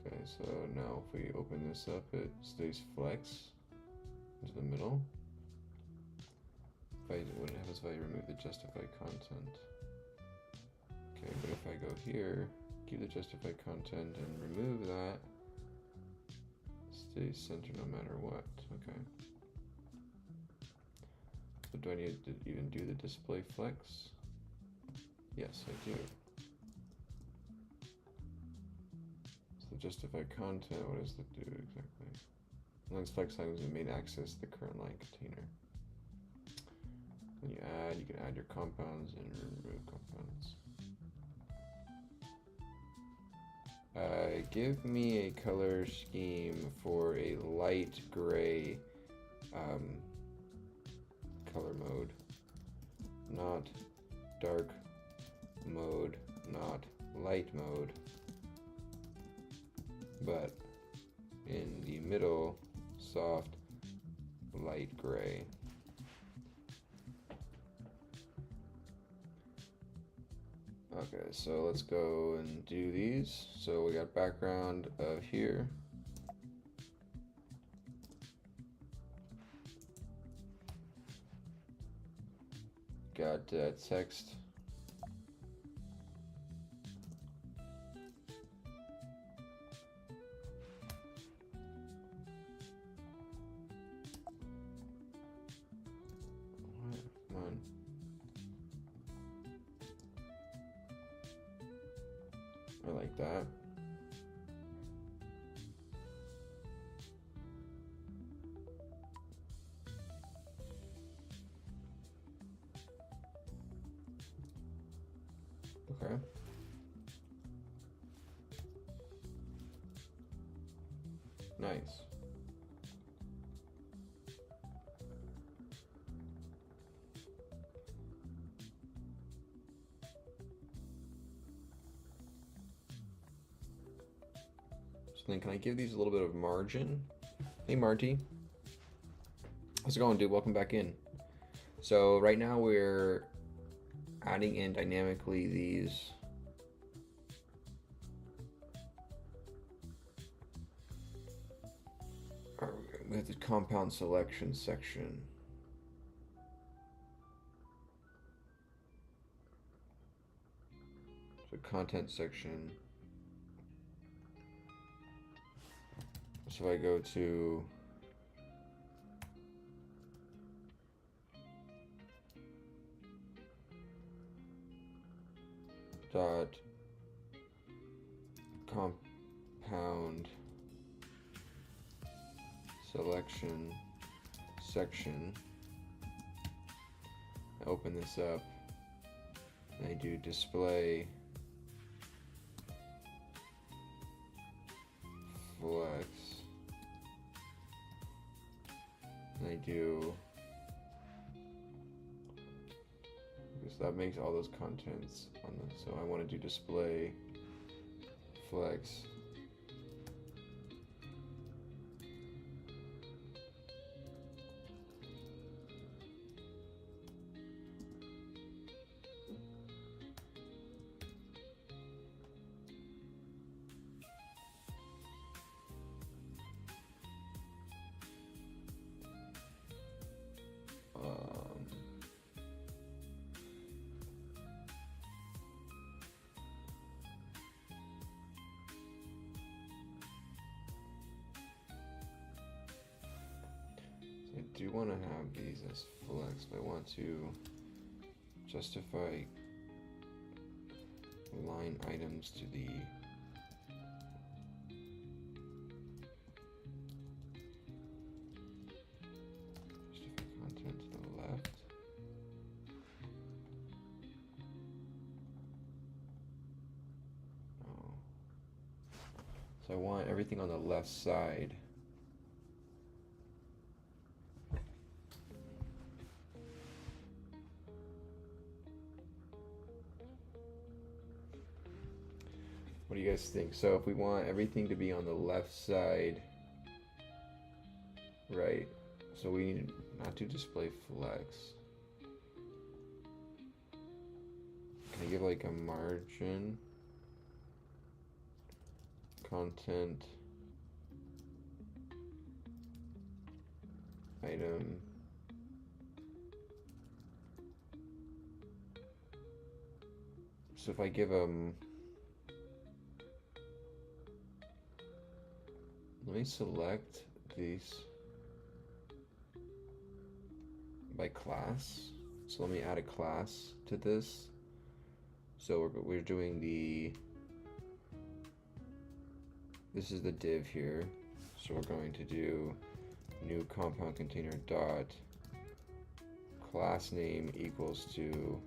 Okay, so now if we open this up, it stays flex into the middle. What happens if I remove the justify content? Okay, but if I go here, keep the justify content and remove that, it stays center no matter what. Okay. So do I need to even do the display flex? Yes, I do. So justify content, what does that do exactly? Lines flex items that may access the current line container. When you can add your compounds and remove compounds. Give me a color scheme for a light gray color mode. Not dark mode, not light mode, but in the middle, soft light gray. Okay, so let's go and do these. So we got background of here. Got text. Come on. I like that. Okay. Nice. So then can I give these a little bit of margin? Hey Marty. How's it going, dude? Welcome back in. So right now we're adding in dynamically these with the compound selection section. So content section. So I go to dot compound selection section. I open this up and I do display flex, and I do, because that makes all those contents on the, so I want to do display flex do do want to have these as flex, but I want to justify line items to the content to the left. Oh. So I want everything on the left side. What do you guys think? So if we want everything to be on the left side, right? So we need not to display flex. Can I give like a margin? Content item. So if I give let me select these by class. So let me add a class to this. So we're doing this is the div here. So we're going to do new compound container dot class name equals to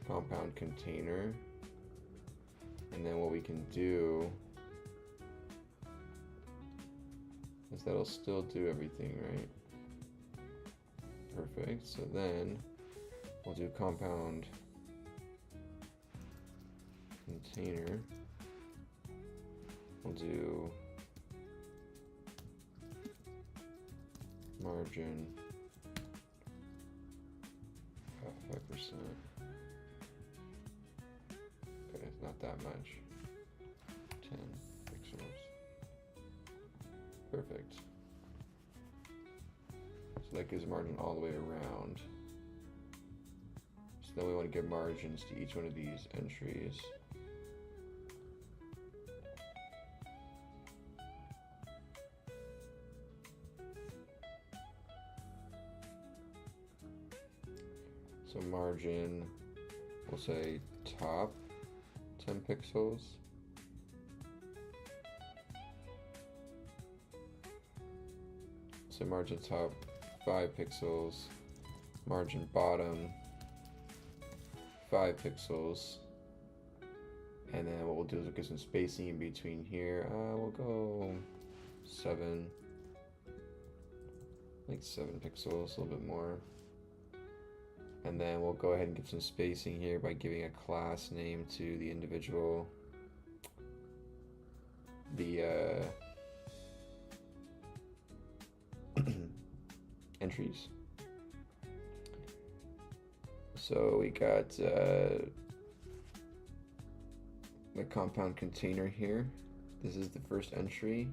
compound container, and then what we can do is that'll still do everything, right? Perfect. So then we'll do compound container. We'll do margin 5%. Okay, it's not that much. 10 pixels. Perfect. So that gives margin all the way around. So then we want to give margins to each one of these entries. So margin, we'll say top 10 pixels. So margin top 5 pixels, margin bottom 5 pixels, and then what we'll do is we'll get some spacing in between here. We'll go 7, like 7 pixels, a little bit more. And then we'll go ahead and give some spacing here by giving a class name to the individual, entries. So we got the compound container here. This is the first entry.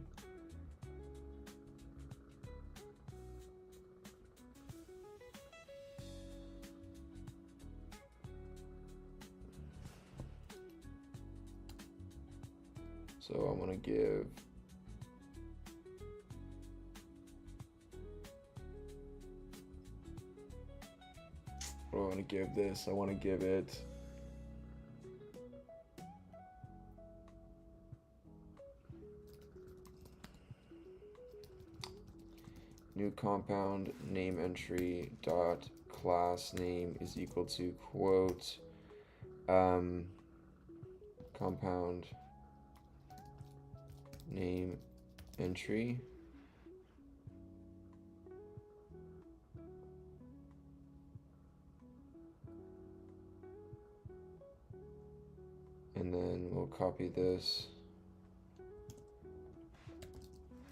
So I'm going to give what do I want to give this? I want to give it new compound name entry dot class name is equal to quote compound name entry and then we'll copy this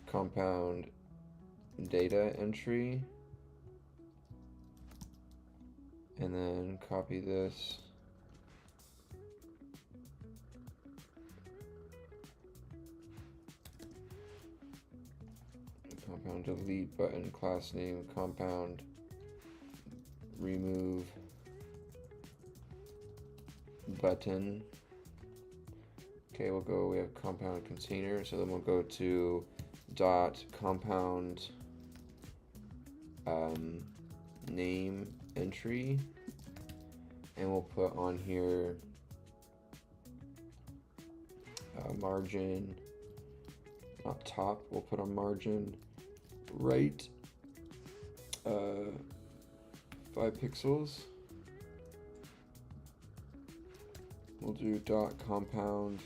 compound data entry and then copy this compound delete button class name compound remove button. Okay, we'll go, we have compound container, so then we'll go to dot compound name entry, and we'll put on here margin, not top, we'll put on margin right 5 pixels. We'll do dot compound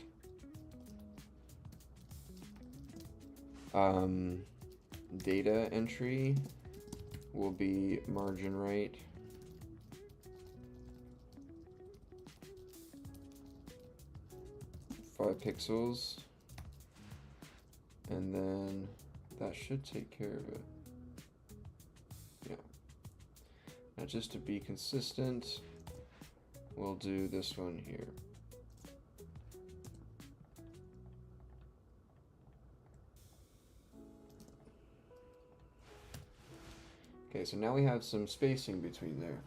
data entry will be margin right 5 pixels, and then that should take care of it. Yeah. Now just to be consistent, we'll do this one here. Okay, so now we have some spacing between there.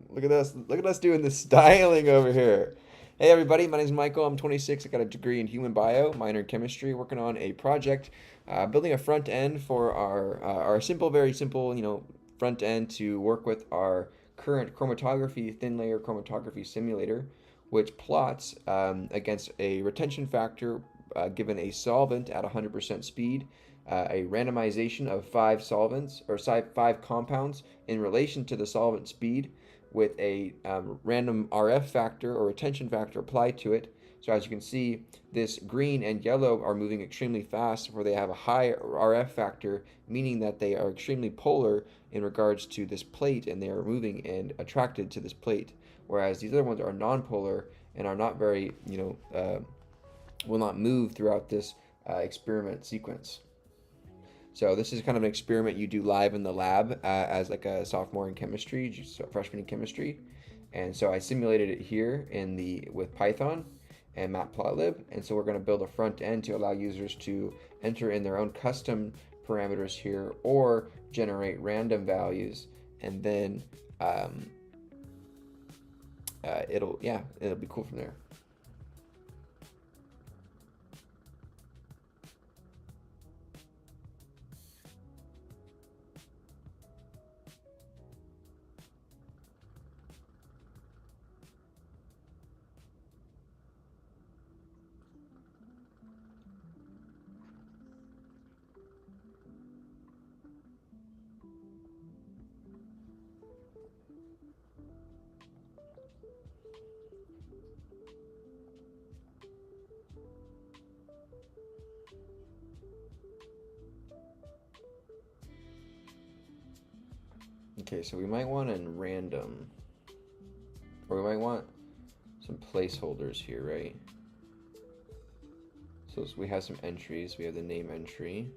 Look at us. Look at us doing the styling over here. Hey everybody, my name is Michael. I'm 26. I got a degree in human bio, minor in chemistry, working on a project, building a front end for our simple, very simple, front end to work with our current chromatography, thin layer chromatography simulator, which plots against a retention factor given a solvent at 100% speed, a randomization of 5 solvents or 5 compounds in relation to the solvent speed, with a random RF factor or retention factor applied to it. So as you can see, this green and yellow are moving extremely fast, where they have a high RF factor, meaning that they are extremely polar in regards to this plate, and they are moving and attracted to this plate. Whereas these other ones are non-polar and are not very, will not move throughout this experiment sequence. So this is kind of an experiment you do live in the lab as like a sophomore in chemistry, freshman in chemistry. And so I simulated it here with Python and Matplotlib. And so we're going to build a front end to allow users to enter in their own custom parameters here or generate random values. And then it'll be cool from there. Okay, so we might want in random, or we might want some placeholders here, right? So we have some entries. We have the name entry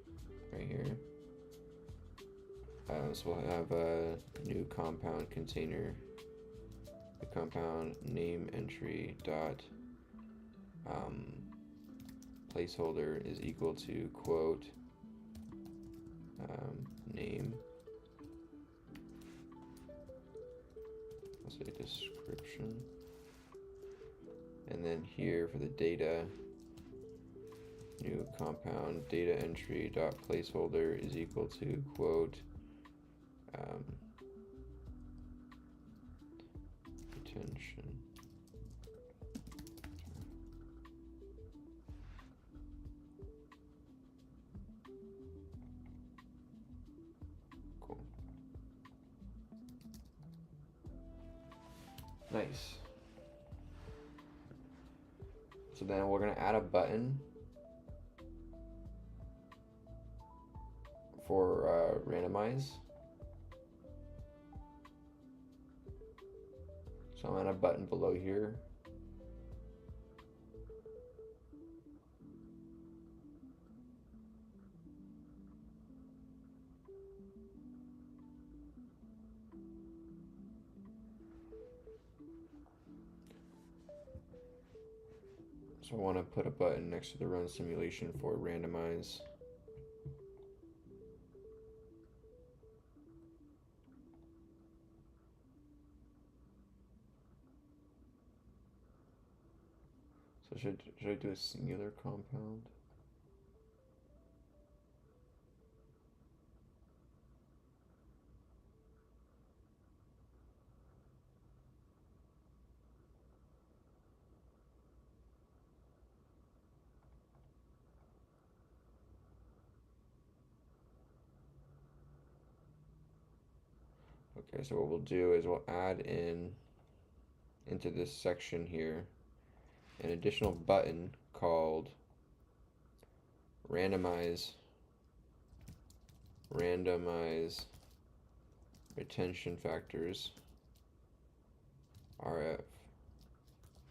right here. So we'll have a new compound container. The compound name entry dot placeholder is equal to quote name. I'll say description. And then here for the data, new compound data entry dot placeholder is equal to quote retention. Cool. Nice. So then we're going to add a button for randomize. So I'm going to add a button below here. So I want to put a button next to the run simulation for randomize. So should I do a singular compound? Okay, so what we'll do is we'll add in into this section here an additional button called randomize retention factors RF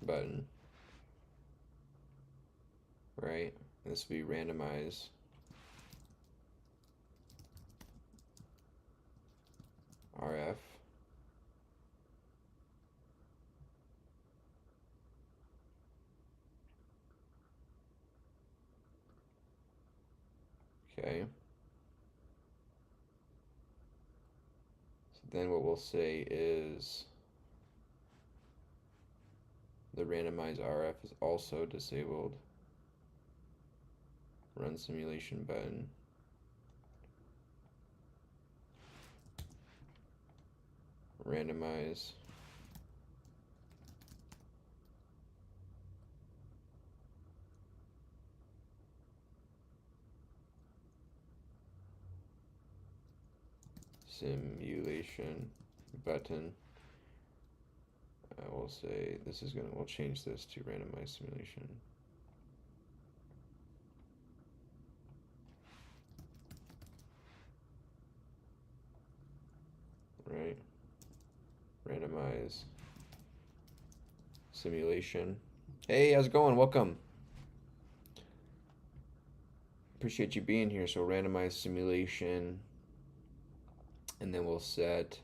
button, right? And this will be randomize RF. Okay. So then what we'll say is the randomize RF is also disabled. Run simulation button. Randomize simulation button. I will say we'll change this to randomized simulation. Right? Randomize simulation. Hey, how's it going? Welcome. Appreciate you being here. So randomize simulation, and then we'll set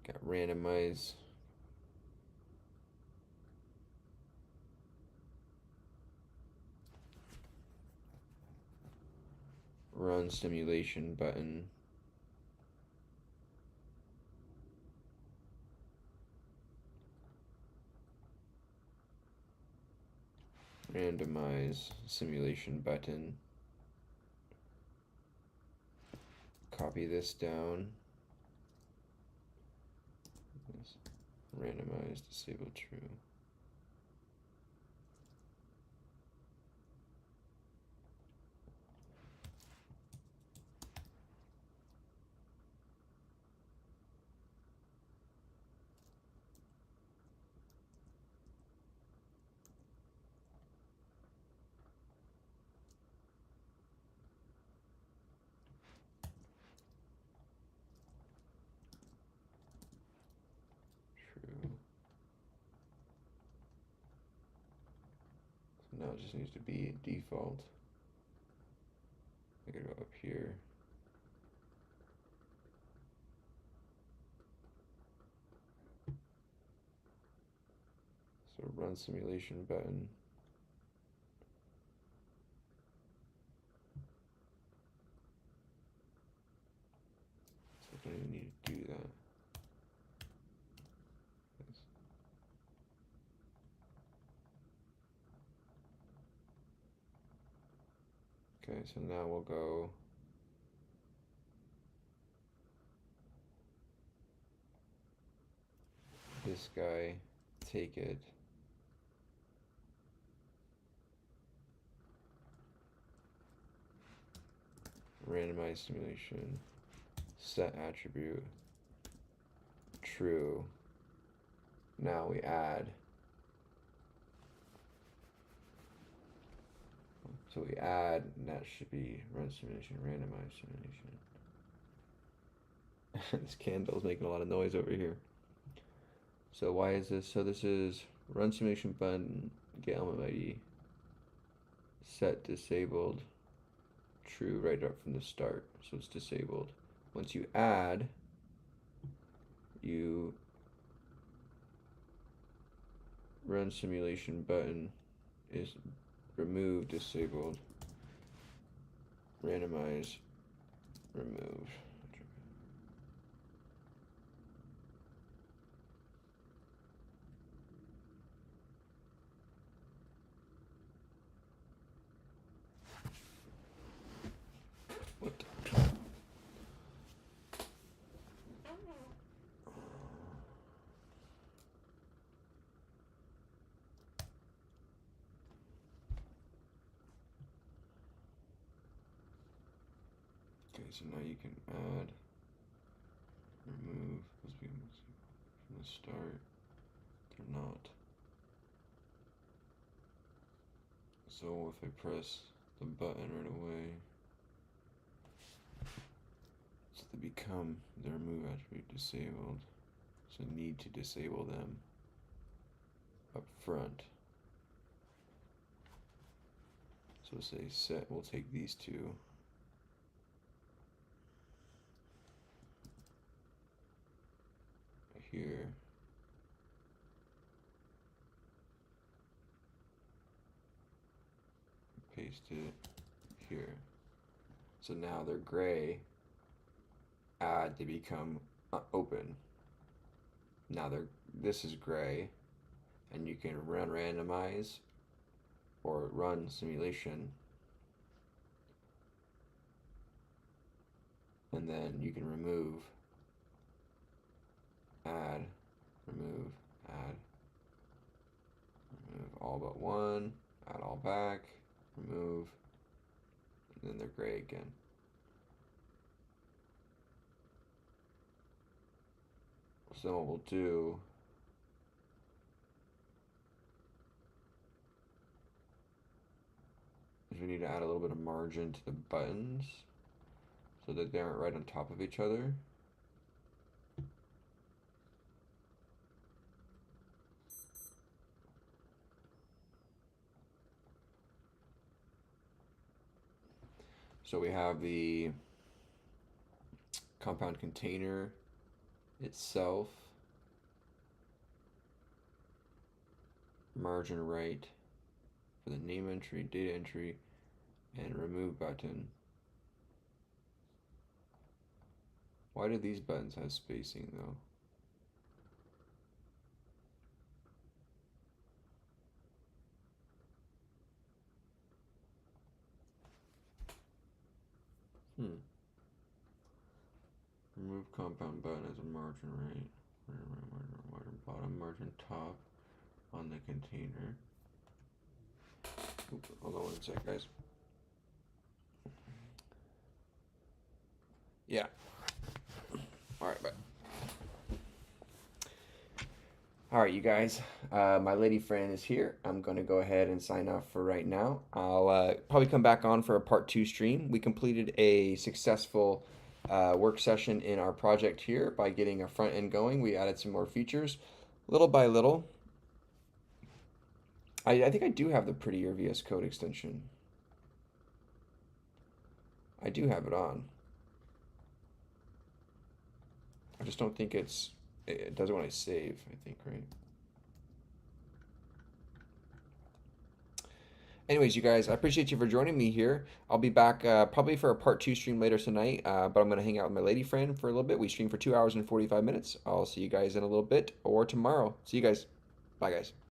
got randomize run simulation button. Randomize simulation button. Copy this down. Randomize disable true. True. So now it just needs to be default. I could go up here. So run simulation button. So I don't even need to do that. Okay, so now we'll go this guy, take it, randomize simulation, set attribute, true. Now we add. So we add, and that should be run simulation, randomize simulation. This candle's making a lot of noise over here. So why is this? So this is run simulation button, get element ID, set disabled, true right up from the start. So it's disabled. Once you add, you run simulation button is remove disabled, randomize, remove. Okay, so now you can add, remove, let's be from the start. They're not. So if I press the button right away, so they become the remove attribute disabled. So need to disable them up front. So say set, we'll take these two. Here. Paste it here. So now they're gray. Add, they become open. Now this is gray, and you can run randomize or run simulation, and then you can remove, add, remove, add, remove all but one, add all back, remove, and then they're gray again. So what we'll do is we need to add a little bit of margin to the buttons so that they aren't right on top of each other. So we have the compound container itself, margin right for the name entry, data entry, and remove button. Why do these buttons have spacing though? Remove compound button as a margin right, margin bottom, margin top on the container. Oops, hold on one sec, guys. Yeah. All right, bye. All right, you guys. My lady friend is here. I'm going to go ahead and sign off for right now. I'll probably come back on for a part 2 stream. We completed a successful work session in our project here by getting a front end going. We added some more features little by little. I think I do have the prettier VS Code extension. I do have it on. I just don't think it does it when I save, I think, right? Anyways, you guys, I appreciate you for joining me here. I'll be back probably for a part 2 stream later tonight, but I'm going to hang out with my lady friend for a little bit. We stream for 2 hours and 45 minutes. I'll see you guys in a little bit or tomorrow. See you guys. Bye, guys.